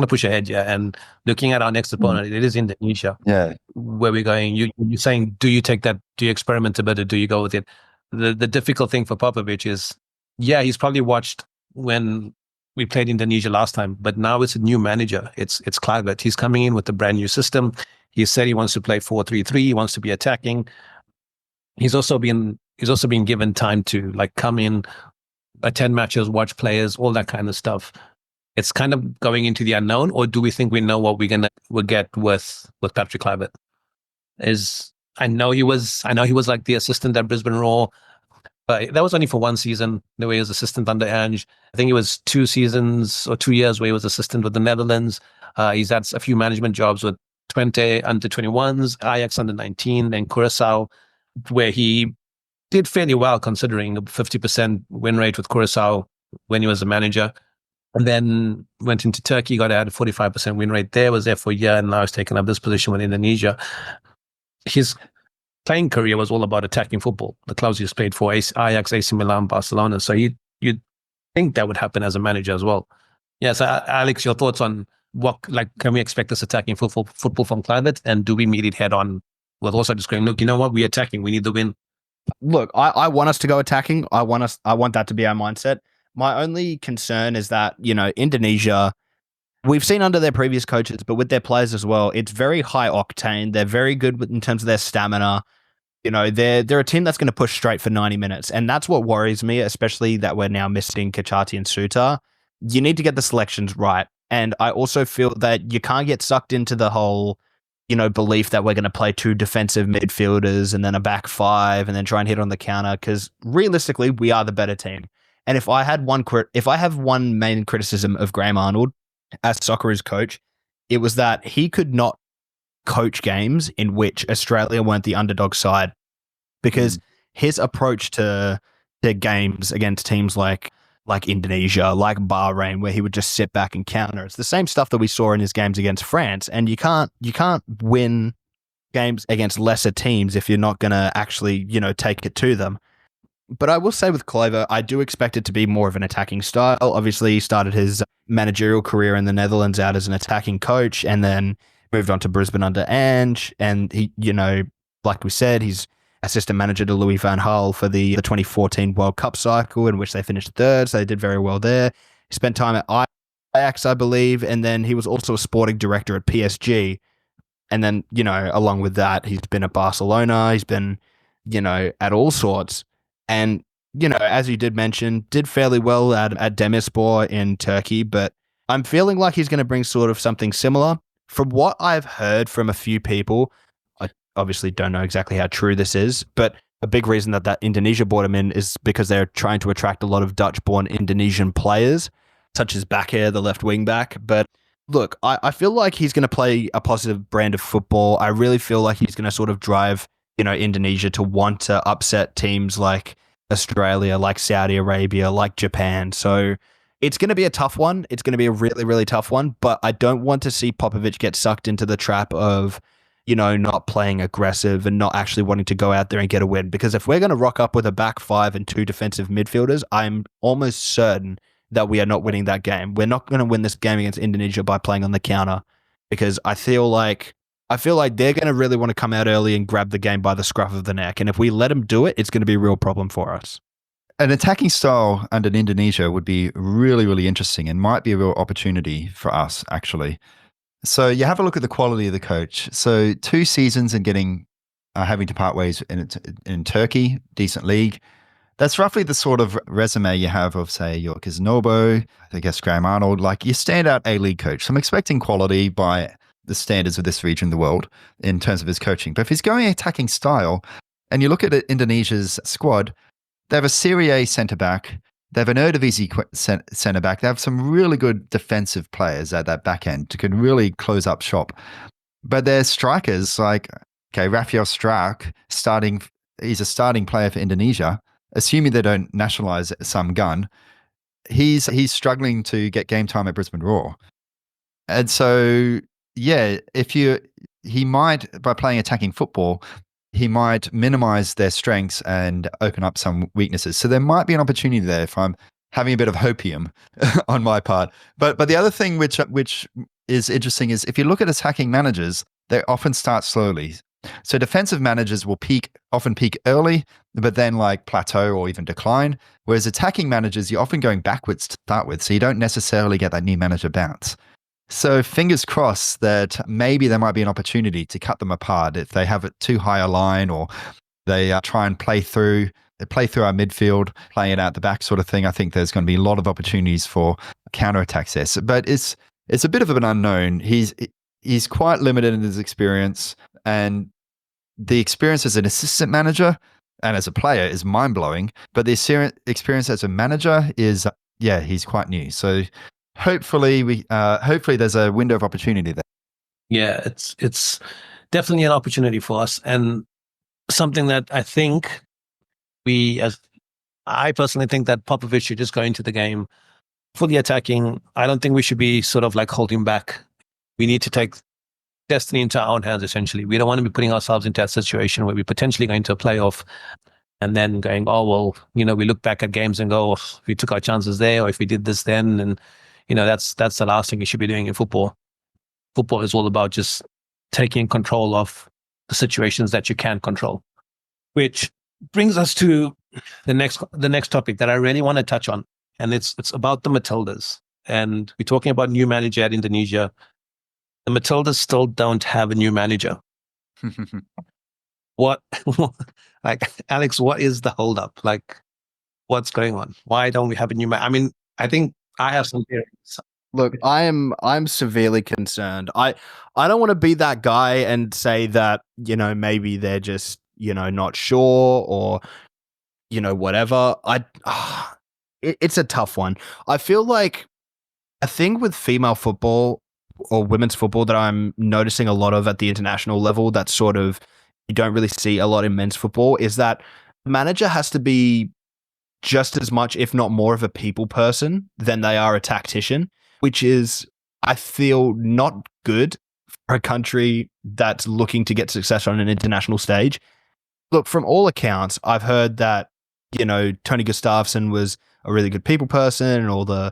push ahead, and looking at our next opponent, it is Indonesia. Yeah, where we're going. You're saying, do you take that? Do you experiment a bit, or do you go with it? The difficult thing for Popovich is, he's probably watched when we played Indonesia last time, but now it's a new manager. It's Kluivert. He's coming in with a brand new system. He said he wants to play 4-3-3. He wants to be attacking. He's also been given time to like come in, attend matches, watch players, all that kind of stuff. It's kind of going into the unknown, or do we think we know what we'll get with Patrick Kluivert? I know he was like the assistant at Brisbane Roar, but that was only for 1 season. The way he was assistant under Ange. I think it was 2 seasons or 2 years where he was assistant with the Netherlands. He's had a few management jobs with Twente under 21s, Ajax under 19, and Curaçao, where he did fairly well considering a 50% win rate with Curaçao when he was a manager. And then went into Turkey, got out a 45% win rate there, was there for a year, and now he's taken up this position with Indonesia. His playing career was all about attacking football. The clubs he's played for, Ajax, AC Milan, Barcelona. So you'd think that would happen as a manager as well. Yeah, so Alex, your thoughts on can we expect this attacking football from Kluivert, and do we meet it head on with also just going, look, you know what, we're attacking, we need the win? Look, I want us to go attacking. I want that to be our mindset. My only concern is that, Indonesia, we've seen under their previous coaches, but with their players as well, it's very high octane. They're very good in terms of their stamina. You know, they're a team that's going to push straight for 90 minutes. And that's what worries me, especially that we're now missing Kachati and Sutar. You need to get the selections right. And I also feel that you can't get sucked into the whole, belief that we're going to play 2 defensive midfielders and then a back 5 and then try and hit on the counter. Because realistically, we are the better team. And if I have one main criticism of Graham Arnold as Socceroos coach, it was that he could not coach games in which Australia weren't the underdog side, because his approach to games against teams like Indonesia, like Bahrain, where he would just sit back and counter. It's the same stuff that we saw in his games against France. And you can't win games against lesser teams if you're not going to actually, take it to them. But I will say with Clover, I do expect it to be more of an attacking style. Obviously, he started his managerial career in the Netherlands out as an attacking coach and then moved on to Brisbane under Ange. And he, like we said, he's assistant manager to Louis van Gaal for the 2014 World Cup cycle, in which they finished 3rd. So they did very well there. He spent time at Ajax, I believe. And then he was also a sporting director at PSG. And then, along with that, he's been at Barcelona. He's been, at all sorts. And, as you did mention, did fairly well at Demirspor in Turkey, but I'm feeling like he's going to bring sort of something similar. From what I've heard from a few people, I obviously don't know exactly how true this is, but a big reason that Indonesia brought him in is because they're trying to attract a lot of Dutch-born Indonesian players, such as Bakir, the left wing back. But look, I feel like he's going to play a positive brand of football. I really feel like he's going to sort of drive Indonesia to want to upset teams like Australia, like Saudi Arabia, like Japan. So it's going to be a tough one. It's going to be a really, really tough one. But I don't want to see Popovic get sucked into the trap of, not playing aggressive and not actually wanting to go out there and get a win. Because if we're going to rock up with a back 5 and 2 defensive midfielders, I'm almost certain that we are not winning that game. We're not going to win this game against Indonesia by playing on the counter, because I feel like they're going to really want to come out early and grab the game by the scruff of the neck. And if we let them do it, it's going to be a real problem for us. An attacking style under Indonesia would be really, really interesting and might be a real opportunity for us, actually. So you have a look at the quality of the coach. So 2 seasons and having to part ways in Turkey, decent league. That's roughly the sort of resume you have of, say, Yorkis Nobo, I guess Graham Arnold, like your standout A-League coach. So I'm expecting quality by the standards of this region of the world in terms of his coaching. But if he's going attacking style, and you look at Indonesia's squad, they have a Serie A centre-back, they have an Eredivisie centre-back, they have some really good defensive players at that back end who can really close up shop. But their strikers, like, Rafael Straak, he's a starting player for Indonesia, assuming they don't nationalise some gun, he's struggling to get game time at Brisbane Roar. And so, yeah, he might, by playing attacking football, he might minimize their strengths and open up some weaknesses. So there might be an opportunity there if I'm having a bit of hopium on my part. But the other thing which is interesting is if you look at attacking managers, they often start slowly. So defensive managers will often peak early, but then plateau or even decline. Whereas attacking managers, you're often going backwards to start with. So you don't necessarily get that new manager bounce. So fingers crossed that maybe there might be an opportunity to cut them apart if they have it too high a line, or they try and play through our midfield, play it out the back sort of thing. I think there's going to be a lot of opportunities for counterattacks there. But it's a bit of an unknown. He's quite limited in his experience, and the experience as an assistant manager and as a player is mind-blowing. But the experience as a manager is, he's quite new. So hopefully there's a window of opportunity there. Yeah, it's definitely an opportunity for us, and something that I think I personally think that Popovic should just go into the game fully attacking. I don't think we should be sort of holding back. We need to take destiny into our own hands, essentially. We don't want to be putting ourselves into that situation where we're potentially going to a playoff and then going, oh, well, we look back at games and go, oh, we took our chances there, or if we did this then, and that's the last thing you should be doing in football. Football is all about just taking control of the situations that you can control, which brings us to the next topic that I really want to touch on, and it's about the Matildas. and we're talking about new manager at Indonesia. The Matildas still don't have a new manager. What, like, Alex, what is the holdup? Like, what's going on? Why don't we have a new I mean, I think I have some theories. Look, I'm severely concerned. I don't want to be that guy and say that, maybe they're just, not sure or, whatever. It's a tough one. I feel like a thing with female football or women's football that I'm noticing a lot of at the international level that sort of you don't really see a lot in men's football is that the manager has to be just as much, if not more, of a people person than they are a tactician, which is, I feel, not good for a country that's looking to get success on an international stage. Look, from all accounts, I've heard that, Tony Gustafsson was a really good people person and all the,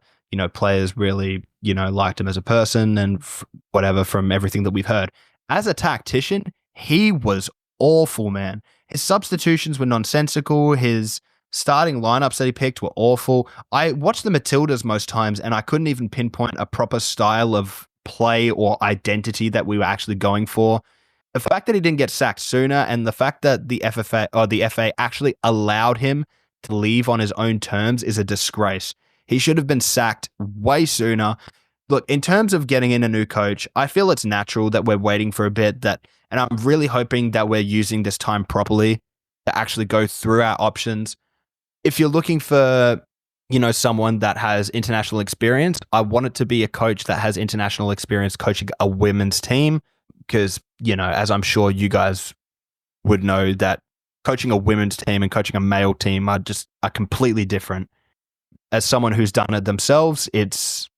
players really, liked him as a person and whatever from everything that we've heard. As a tactician, he was awful, man. His substitutions were nonsensical. His starting lineups that he picked were awful. I watched the Matildas most times and I couldn't even pinpoint a proper style of play or identity that we were actually going for. The fact that he didn't get sacked sooner and the fact that the FA actually allowed him to leave on his own terms is a disgrace. He should have been sacked way sooner. Look, in terms of getting in a new coach, I feel it's natural that we're waiting for a bit and I'm really hoping that we're using this time properly to actually go through our options. If you're looking for, someone that has international experience, I want it to be a coach that has international experience coaching a women's team because, as I'm sure you guys would know that coaching a women's team and coaching a male team are completely different. As someone who's done it themselves, it's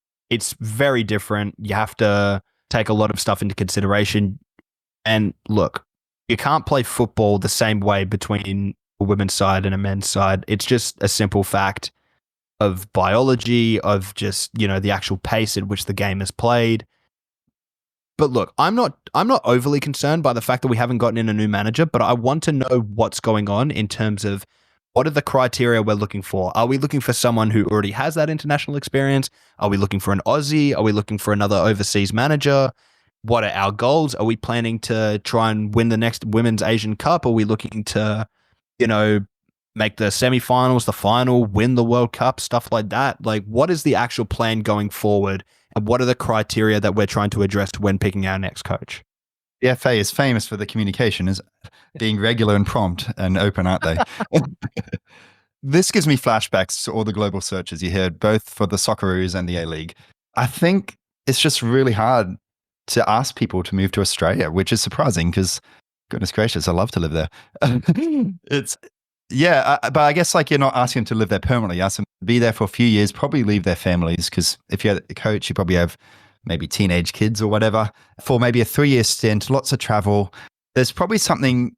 very different. You have to take a lot of stuff into consideration. And look, you can't play football the same way between a women's side and a men's side. It's just a simple fact of biology, of just, the actual pace at which the game is played. But look, I'm not overly concerned by the fact that we haven't gotten in a new manager, but I want to know what's going on in terms of what are the criteria we're looking for? Are we looking for someone who already has that international experience? Are we looking for an Aussie? Are we looking for another overseas manager? What are our goals? Are we planning to try and win the next Women's Asian Cup? Are we looking to, make the semifinals, the final, win the World Cup, stuff like that? Like, what is the actual plan going forward? And what are the criteria that we're trying to address when picking our next coach? The FA is famous for the communication, is being regular and prompt and open, aren't they? This gives me flashbacks to all the global searches you heard, both for the Socceroos and the A-League. I think it's just really hard to ask people to move to Australia, which is surprising because, goodness gracious, I love to live there. But I guess you're not asking them to live there permanently. You ask them to be there for a few years, probably leave their families because if you're a coach, you probably have maybe teenage kids or whatever, for maybe a 3-year stint, lots of travel. There's probably something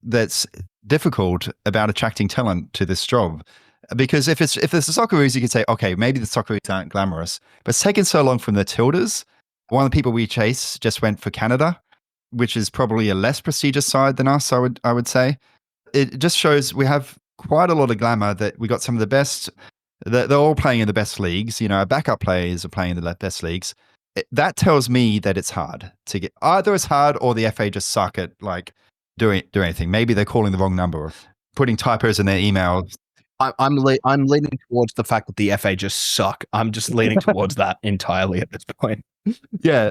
that's difficult about attracting talent to this job. Because if there's the Socceroos, you could say, okay, maybe the Socceroos aren't glamorous, but it's taken so long from the Matildas. One of the people we chase just went for Canada, which is probably a less prestigious side than us, I would say. It just shows we have quite a lot of glamour, that we got some of the best, they're all playing in the best leagues. Our backup players are playing in the best leagues. That tells me that it's hard to get. Either it's hard or the FA just suck at doing anything. Maybe they're calling the wrong number or putting typos in their emails. I'm leaning towards the fact that the FA just suck. I'm just leaning towards that entirely at this point. Yeah.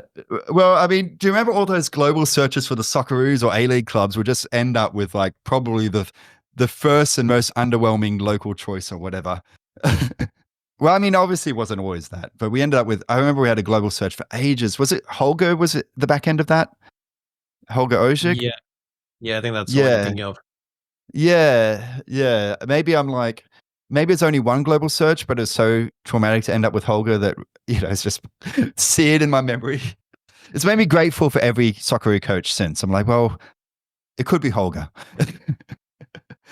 Well, I mean, do you remember all those global searches for the Socceroos or A-League clubs would just end up with probably the first and most underwhelming local choice or whatever? Well, I mean, obviously it wasn't always that, but we ended up with, I remember we had a global search for ages. Was it Holger? Was it the back end of that? Holger Ojik? Yeah. Yeah, I think that's what I'm thinking of. Yeah. Maybe it's only one global search, but it's so traumatic to end up with Holger that, it's just seared in my memory. It's made me grateful for every Socceroo coach since. I'm like, well, it could be Holger.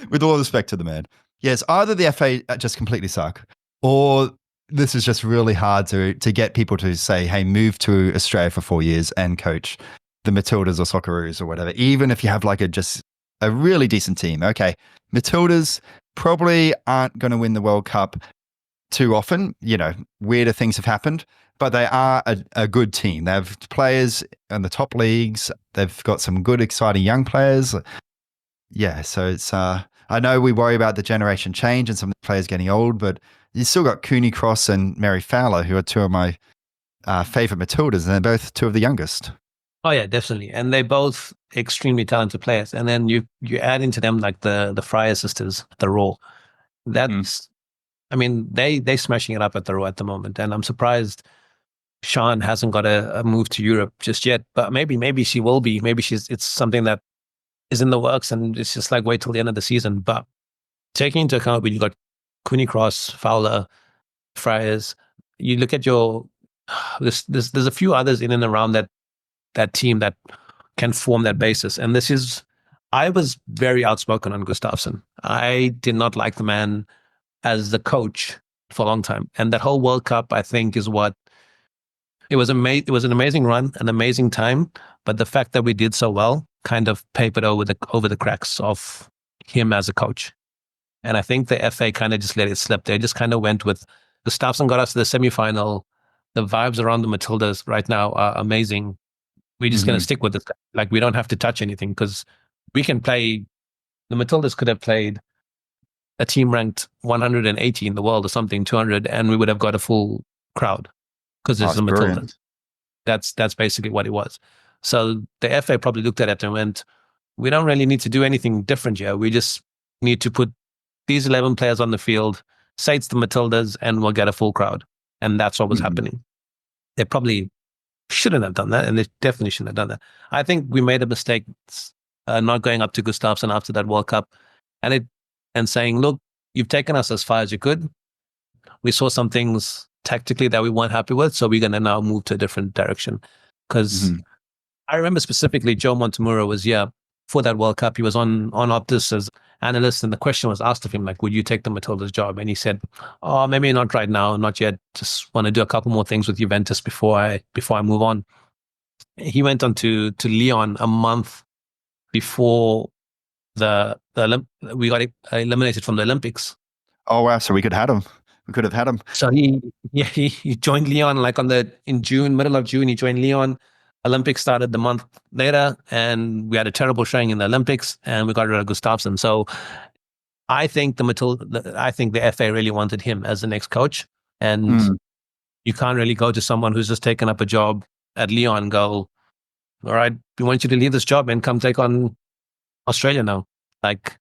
With all respect to the man. Yes, either the FA just completely suck, or this is just really hard to get people to say, hey, move to Australia for 4 years and coach the Matildas or Socceroos or whatever, even if you have a really decent team. Okay, Matildas probably aren't going to win the World Cup, too often. Weirder things have happened, but they are a good team. They have players in the top leagues. They've got some good, exciting young players. Yeah, so it's I know we worry about the generation change and some players getting old, but you still got Cooney Cross and Mary Fowler, who are two of my favorite Matildas, and they're both two of the youngest. Oh yeah, definitely. And they're both extremely talented players. And then you add into them like the Fryer sisters, the Raw. That's I mean, they smashing it up at the Raw at the moment. And I'm surprised Sean hasn't got a move to Europe just yet. But maybe she will be. Maybe it's something that is in the works and it's just like wait till the end of the season. But taking into account when you got Cooney Cross, Fowler, Friars, you look at your there's a few others in and around that team that can form that basis. And I was very outspoken on Gustafsson. I did not like the man as the coach for a long time. And that whole World Cup, I think, is what it was an amazing run, an amazing time. But the fact that we did so well kind of papered over the cracks of him as a coach. And I think the FA kind of just let it slip. They just kind of went with Gustafsson got us to the semi-final. The vibes around the Matildas right now are amazing. We're just going to stick with it. Like, we don't have to touch anything because we can play. The Matildas could have played a team ranked 180 in the world or something, 200, and we would have got a full crowd because it's the Matildas. That's basically what it was. So the FA probably looked at it and went, we don't really need to do anything different here. We just need to put these 11 players on the field, say it's the Matildas, and we'll get a full crowd. And that's what was happening. They probably shouldn't have done that, and they definitely shouldn't have done that. I think we made a mistake not going up to Gustafsson after that World Cup and saying, look, you've taken us as far as you could. We saw some things tactically that we weren't happy with, so we're going to now move to a different direction. Because I remember specifically Joe Montemurro was here for that World Cup. He was on Optus as analyst, and the question was asked of him, like, would you take the Matildas job? And he said, oh, maybe not right now, not yet. Just want to do a couple more things with Juventus before I move on. He went on to Lyon a month before we got eliminated from the Olympics. Oh wow! So we could have had him. We could have had him. So he joined Lyon like in June, middle of June. He joined Lyon. Olympics started the month later, and we had a terrible showing in the Olympics, and we got rid of Gustafsson. So I think the FA really wanted him as the next coach, and you can't really go to someone who's just taken up a job at Lyon and go, all right, we want you to leave this job and come take on Australia now. Like,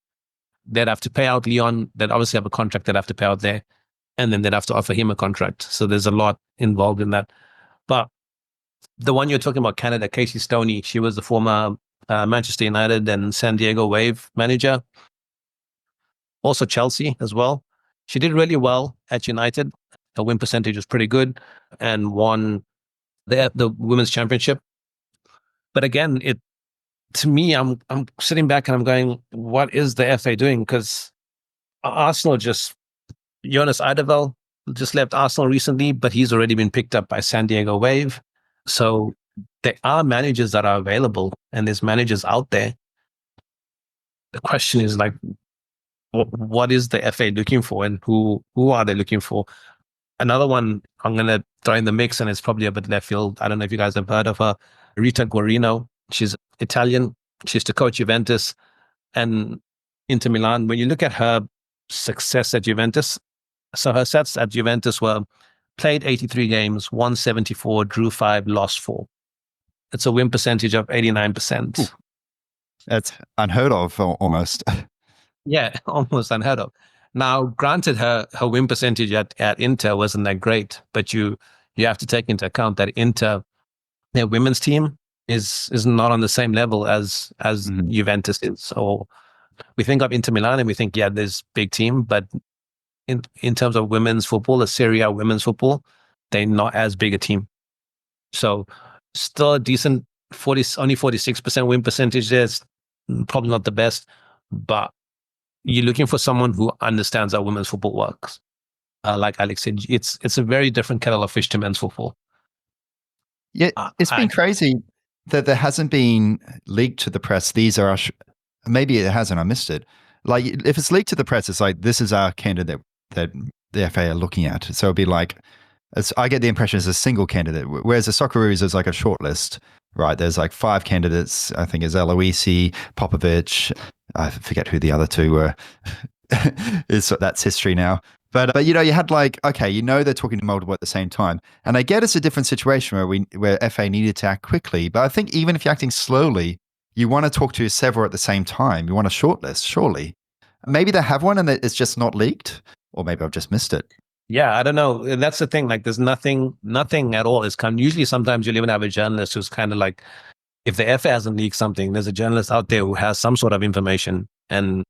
they'd have to pay out Lyon. They'd obviously have a contract they'd have to pay out there, and then they'd have to offer him a contract. So there's a lot involved in that. But the one you're talking about, Canada, Casey Stoney, she was the former Manchester United and San Diego Wave manager. Also Chelsea as well. She did really well at United. Her win percentage was pretty good and won the women's championship. But again, to me, I'm sitting back and I'm going, what is the FA doing? Because Arsenal Jonas Eidevall just left Arsenal recently, but he's already been picked up by San Diego Wave. So there are managers that are available, and there's managers out there. The question is, like, what is the FA looking for, and who are they looking for? Another one I'm going to throw in the mix, and it's probably a bit left field. I don't know if you guys have heard of her, Rita Guarino. She's Italian. She used to coach Juventus and Inter Milan. When you look at her success at Juventus, so her stats at Juventus were played 83 games, won 74, drew 5, lost 4. It's a win percentage of 89%. Ooh. That's unheard of, almost. Yeah, almost unheard of. Now, granted, her win percentage at Inter wasn't that great, but you have to take into account that Inter, their women's team, is not on the same level as Juventus is. So we think of Inter Milan and we think, yeah, there's big team, but in terms of women's football, the Serie A women's football, they're not as big a team. So still a decent only 46% win percentage there. It's probably not the best, but you're looking for someone who understands how women's football works. Like Alex said, it's a very different kettle of fish to men's football. Yeah, it's been crazy that there hasn't been leaked to the press. These are maybe it hasn't. I missed it. Like, if it's leaked to the press, it's like, this is our candidate that the FA are looking at. So it'd be like, I get the impression it's a single candidate, whereas the Socceroos is like a short list, right? There's like 5 candidates. I think is Eloise, Popovic. I forget who the other 2 were. That's history now. But you had like, okay, they're talking to multiple at the same time, and I get it's a different situation where FA needed to act quickly. But I think even if you're acting slowly, you want to talk to several at the same time. You want a shortlist, surely. Maybe they have one and it's just not leaked, or maybe I've just missed it. Yeah, I don't know. That's the thing. Like, there's nothing at all is come. Usually, sometimes you'll even have a journalist who's kind of like, if the FA hasn't leaked something, there's a journalist out there who has some sort of information and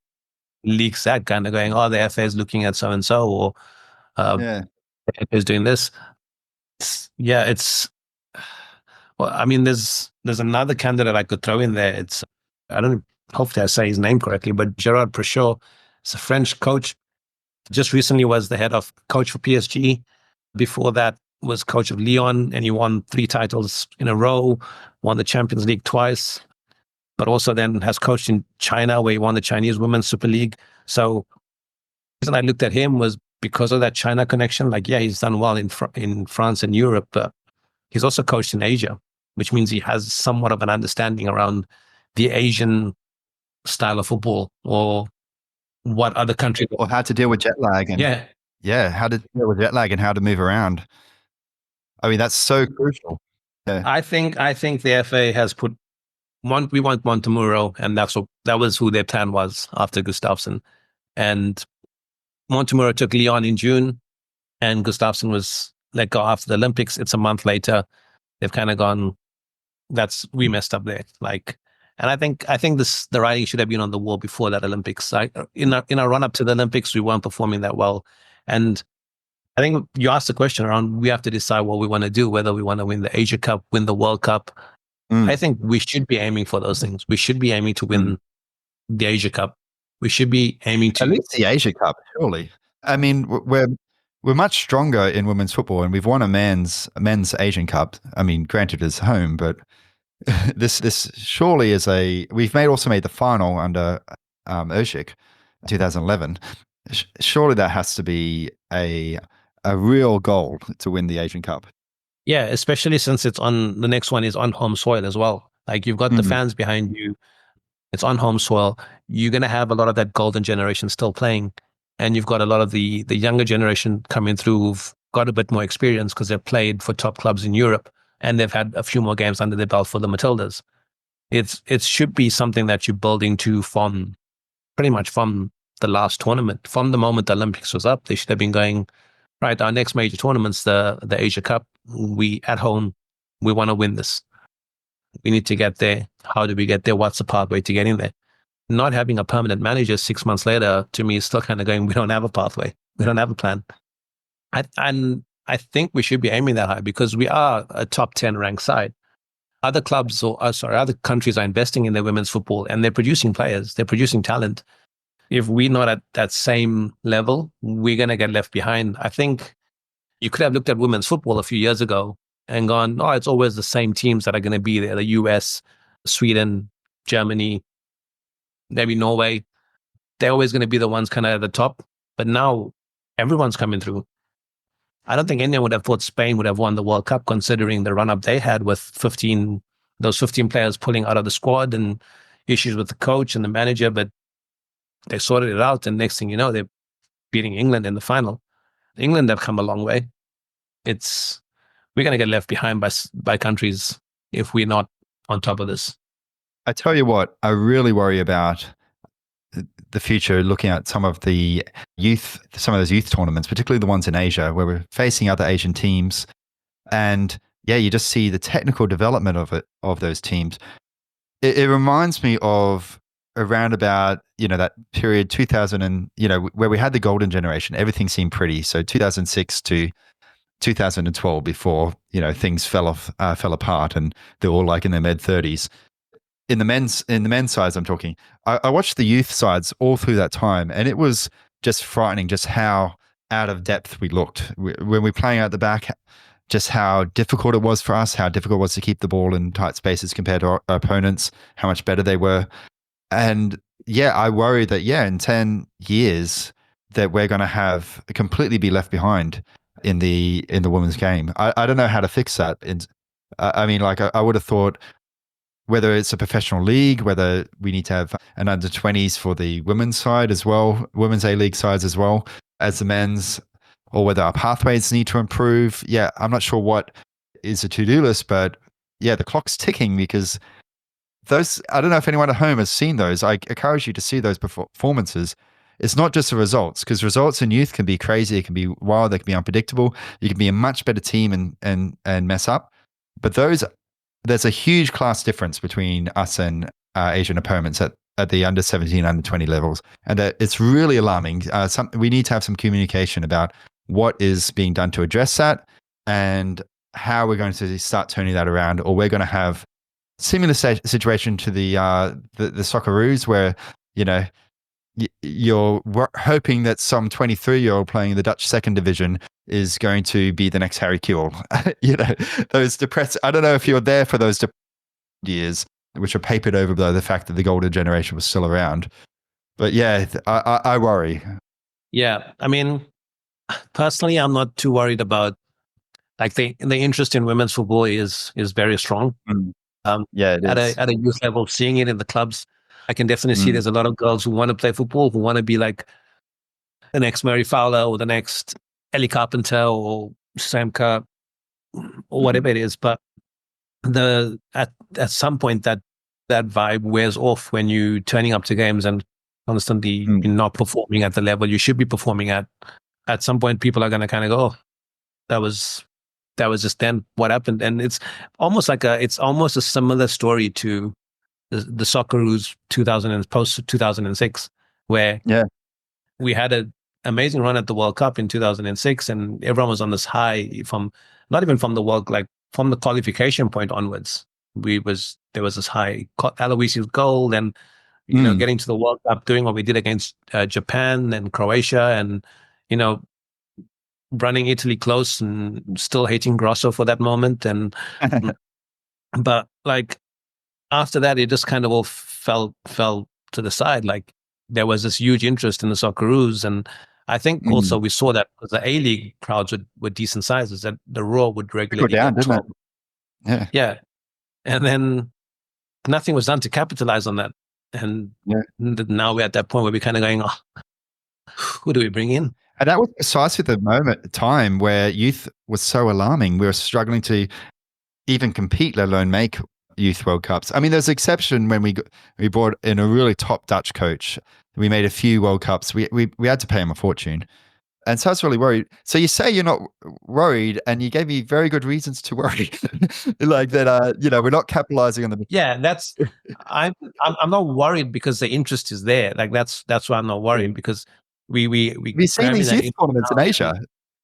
leaks that, kind of going, oh, the FA is looking at so and so, or Yeah. the FA is doing this. Well, I mean, there's another candidate I could throw in there. Hopefully I say his name correctly, but Gerard Prechot is a French coach. Just recently was the head of coach for PSG. Before that was coach of Lyon, and he won 3 titles in a row, won the Champions League twice, but also then has coached in China, where he won the Chinese Women's Super League. So the reason I looked at him was because of that China connection. Like, yeah, he's done well in France and Europe, but he's also coached in Asia, which means he has somewhat of an understanding around the Asian style of football, or what other countries, or how to deal with jet lag, and how to deal with jet lag and how to move around. I mean, that's so crucial. Yeah. I think the FA has put we want Montemurro, and that was who their plan was after Gustafsson. And Montemurro took Lyon in June, and Gustafsson was let go after the Olympics. It's a month later. They've kind of gone, we messed up there. Like, and I think the writing should have been on the wall before that Olympics. In our run up to the Olympics, we weren't performing that well. And I think you asked the question around, we have to decide what we want to do, whether we want to win the Asia Cup, win the World Cup. I think we should be aiming for those things. We should be aiming to win the Asia Cup. We should be aiming to at least the Asia Cup, surely. I mean, we're much stronger in women's football, and we've won a men's Asian Cup. I mean, granted, it's home, but this surely is we've also made the final under Özil, 2011. Surely that has to be a real goal to win the Asian Cup. Yeah, especially since the next one is on home soil as well. Like, you've got the fans behind you. It's on home soil. You're going to have a lot of that golden generation still playing. And you've got a lot of the younger generation coming through who've got a bit more experience because they've played for top clubs in Europe, and they've had a few more games under their belt for the Matildas. It should be something that you're building to pretty much from the last tournament. From the moment the Olympics was up, they should have been going, right, our next major tournament's the Asia Cup. We at home, we want to win this. We need to get there. How do we get there? What's the pathway to getting there? Not having a permanent manager 6 months later, to me, is still kind of going, we don't have a pathway. We don't have a plan. And I think we should be aiming that high, because we are a top 10 ranked side. Other clubs other countries are investing in their women's football, and they're producing players. They're producing talent. If we're not at that same level, we're going to get left behind. I think you could have looked at women's football a few years ago and gone, oh, it's always the same teams that are going to be there. The US, Sweden, Germany, maybe Norway. They're always going to be the ones kind of at the top. But now everyone's coming through. I don't think anyone would have thought Spain would have won the World Cup, considering the run-up they had with those 15 players pulling out of the squad and issues with the coach and the manager. But they sorted it out, and next thing you know, they're beating England in the final. England have come a long way. We're going to get left behind by countries if we're not on top of this. I tell you what, I really worry about the future, looking at some of those youth tournaments, particularly the ones in Asia, where we're facing other Asian teams. And yeah, you just see the technical development of those teams. It reminds me of around about, that period 2000 and, where we had the golden generation. Everything seemed pretty. So 2006 to 2012, before, things fell apart, and they're all like in their mid-30s. In the men's sides, I'm talking. I watched the youth sides all through that time, and it was just frightening just how out of depth we looked when we were playing out the back. Just how difficult it was for us, how difficult it was to keep the ball in tight spaces compared to our opponents, how much better they were. And yeah, I worry that in 10 years that we're going to have completely be left behind in the women's game. I don't know how to fix that. I mean, like I would have thought, whether it's a professional league, whether we need to have an under 20s for the women's side as well, women's A-League sides as well as the men's, or whether our pathways need to improve. Yeah, I'm not sure what is a to-do list, but yeah, the clock's ticking because those, I don't know if anyone at home has seen those. I encourage you to see those performances. It's not just the results, because results in youth can be crazy, it can be wild, they can be unpredictable. You can be a much better team and mess up. But there's a huge class difference between us and Asian opponents at the under 17, under 20 levels. And it's really alarming. We need to have some communication about what is being done to address that and how we're going to start turning that around, or we're going to have similar situation to the Socceroos, where, you know, you're hoping that some 23-year-old playing in the Dutch second division is going to be the next Harry Kewell. You know, those depressed. I don't know if you're there for those years, which are papered over by the fact that the golden generation was still around. But yeah, I worry. Yeah, I mean, personally, I'm not too worried about, like, the interest in women's football is very strong. Yeah, it is. At a youth level, seeing it in the clubs, I can definitely see there's a lot of girls who want to play football, who want to be like the next Mary Fowler or the next Ellie Carpenter or Sam Kerr or whatever it is. But at some point that vibe wears off when you turning up to games and constantly you're not performing at the level you should be performing at. At some point, people are going to kind of go, oh, that was just then what happened. And it's almost a similar story to the Socceroos 2000 and post 2006, where we had an amazing run at the World Cup in 2006, and everyone was on this high from not even from the World, like from the qualification point onwards. There was this high. Aloysius' goal, and you know, getting to the World Cup, doing what we did against Japan and Croatia, and you know, running Italy close, and still hating Grosso for that moment. And but like after that, it just kind of all fell to the side. Like there was this huge interest in the Socceroos, and I think also we saw that because the A-League crowds were decent sizes, that the Raw would regularly go down, get didn't it? Yeah, and then nothing was done to capitalize on that. And now we're at that point where we're kind of going, oh, who do we bring in? And that was precisely the time where youth was so alarming. We were struggling to even compete, let alone make youth World Cups. I mean, there's an exception when we brought in a really top Dutch coach. We made a few World Cups. We had to pay him a fortune. And so I was really worried. So you say you're not worried, and you gave me very good reasons to worry. Like that, you know, we're not capitalizing on the. Yeah, that's. I'm not worried because the interest is there. Like that's why I'm not worried, because we've seen these youth tournaments in Asia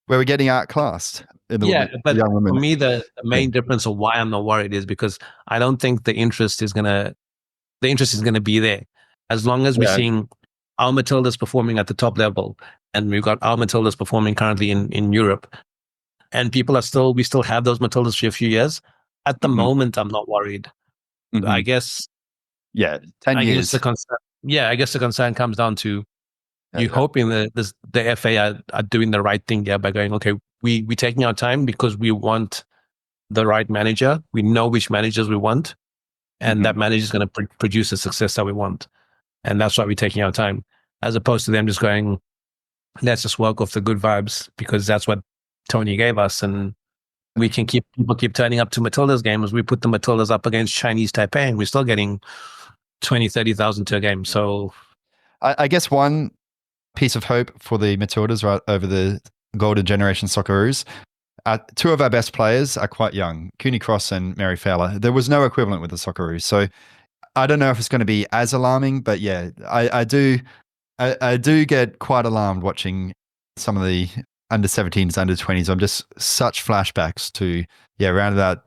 where we're getting outclassed. But for me, the main difference of why I'm not worried is because I don't think the interest is gonna be there as long as we're seeing our Matildas performing at the top level, and we've got our Matildas performing currently in Europe, and we still have those Matildas for a few years. At the moment, I'm not worried. I guess 10 years. I guess the concern comes down to you hoping that the FA are doing the right thing there by going, okay, we're taking our time because we want the right manager. We know which managers we want, and that manager is going to produce the success that we want. And that's why we're taking our time, as opposed to them just going, let's just work off the good vibes because that's what Tony gave us. And we can people keep turning up to Matildas games. We put the Matildas up against Chinese Taipei, and we're still getting 20, 30,000 to a game. So I guess one piece of hope for the Matildas right over the golden generation Socceroos. Two of our best players are quite young, Cooney Cross and Mary Fowler. There was no equivalent with the Socceroos. So I don't know if it's going to be as alarming, but yeah, I do get quite alarmed watching some of the under 17s, under 20s. I'm just such flashbacks to, around about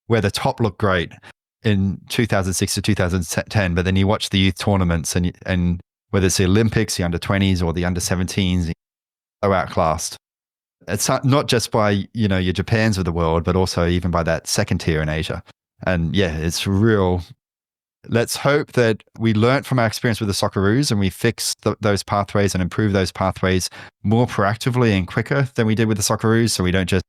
where the top looked great in 2006 to 2010, but then you watch the youth tournaments and whether it's the Olympics, the under 20s or the under 17s, are outclassed. It's not just by, your Japans of the world, but also even by that second tier in Asia. And yeah, it's real let's hope that we learnt from our experience with the Socceroos and we fix those pathways and improve those pathways more proactively and quicker than we did with the Socceroos, so we don't just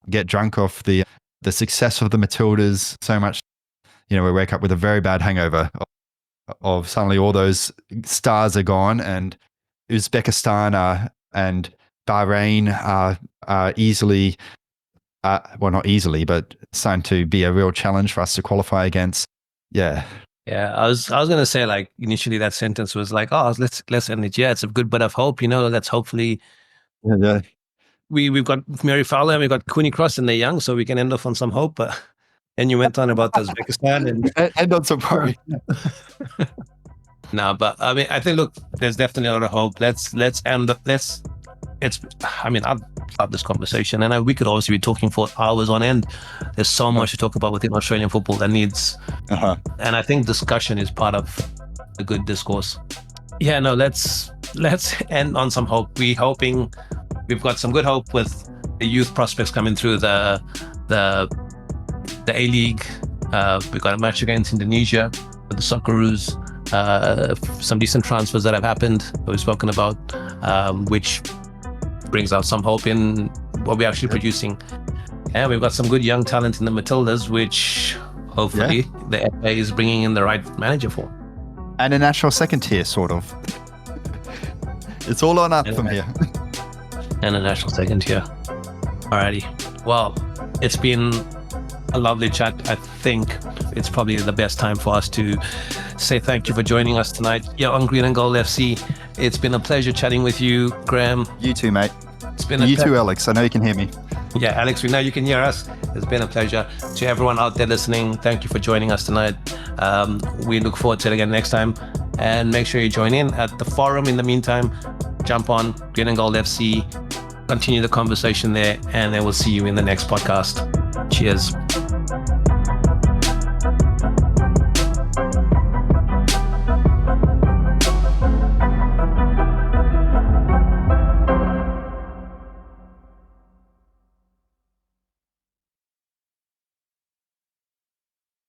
get drunk off the success of the Matildas so much. We wake up with a very bad hangover of suddenly all those stars are gone, and Uzbekistan and Bahrain are easily, well, not easily, but starting to be a real challenge for us to qualify against. Yeah. Yeah, I was gonna say, like, initially that sentence was like, oh, let's end it. Yeah, it's a good bit of hope. Let's hopefully Yeah. we've got Mary Fowler and we've got Cooney Cross and they're young, so we can end off on some hope. But and you went on about Uzbekistan and End on some party. no, but I mean, I think, look, there's definitely a lot of hope. Let's end up. I mean, I've loved this conversation, and we could obviously be talking for hours on end. There's so much to talk about within Australian football that needs, and I think discussion is part of a good discourse. Yeah, no, let's end on some hope. We've got some good hope with the youth prospects coming through the A-League. We've got a match against Indonesia with the Socceroos. Some decent transfers that have happened that we've spoken about, which brings out some hope in what we're actually producing. And we've got some good young talent in the Matildas, which hopefully the FA is bringing in the right manager for. And a natural second tier, sort of. It's all on up from here. And a national second tier. Alrighty. Well, it's been a lovely chat. I think it's probably the best time for us to say thank you for joining us tonight. Yeah, on Green and Gold FC. It's been a pleasure chatting with you, Graham. You too, mate. It's been you too, Alex. I know you can hear me. Yeah, Alex, we know you can hear us. It's been a pleasure. To everyone out there listening, thank you for joining us tonight. We look forward to it again next time. And make sure you join in at the forum. In the meantime, jump on Green and Gold FC, continue the conversation there, and then we'll see you in the next podcast. Cheers.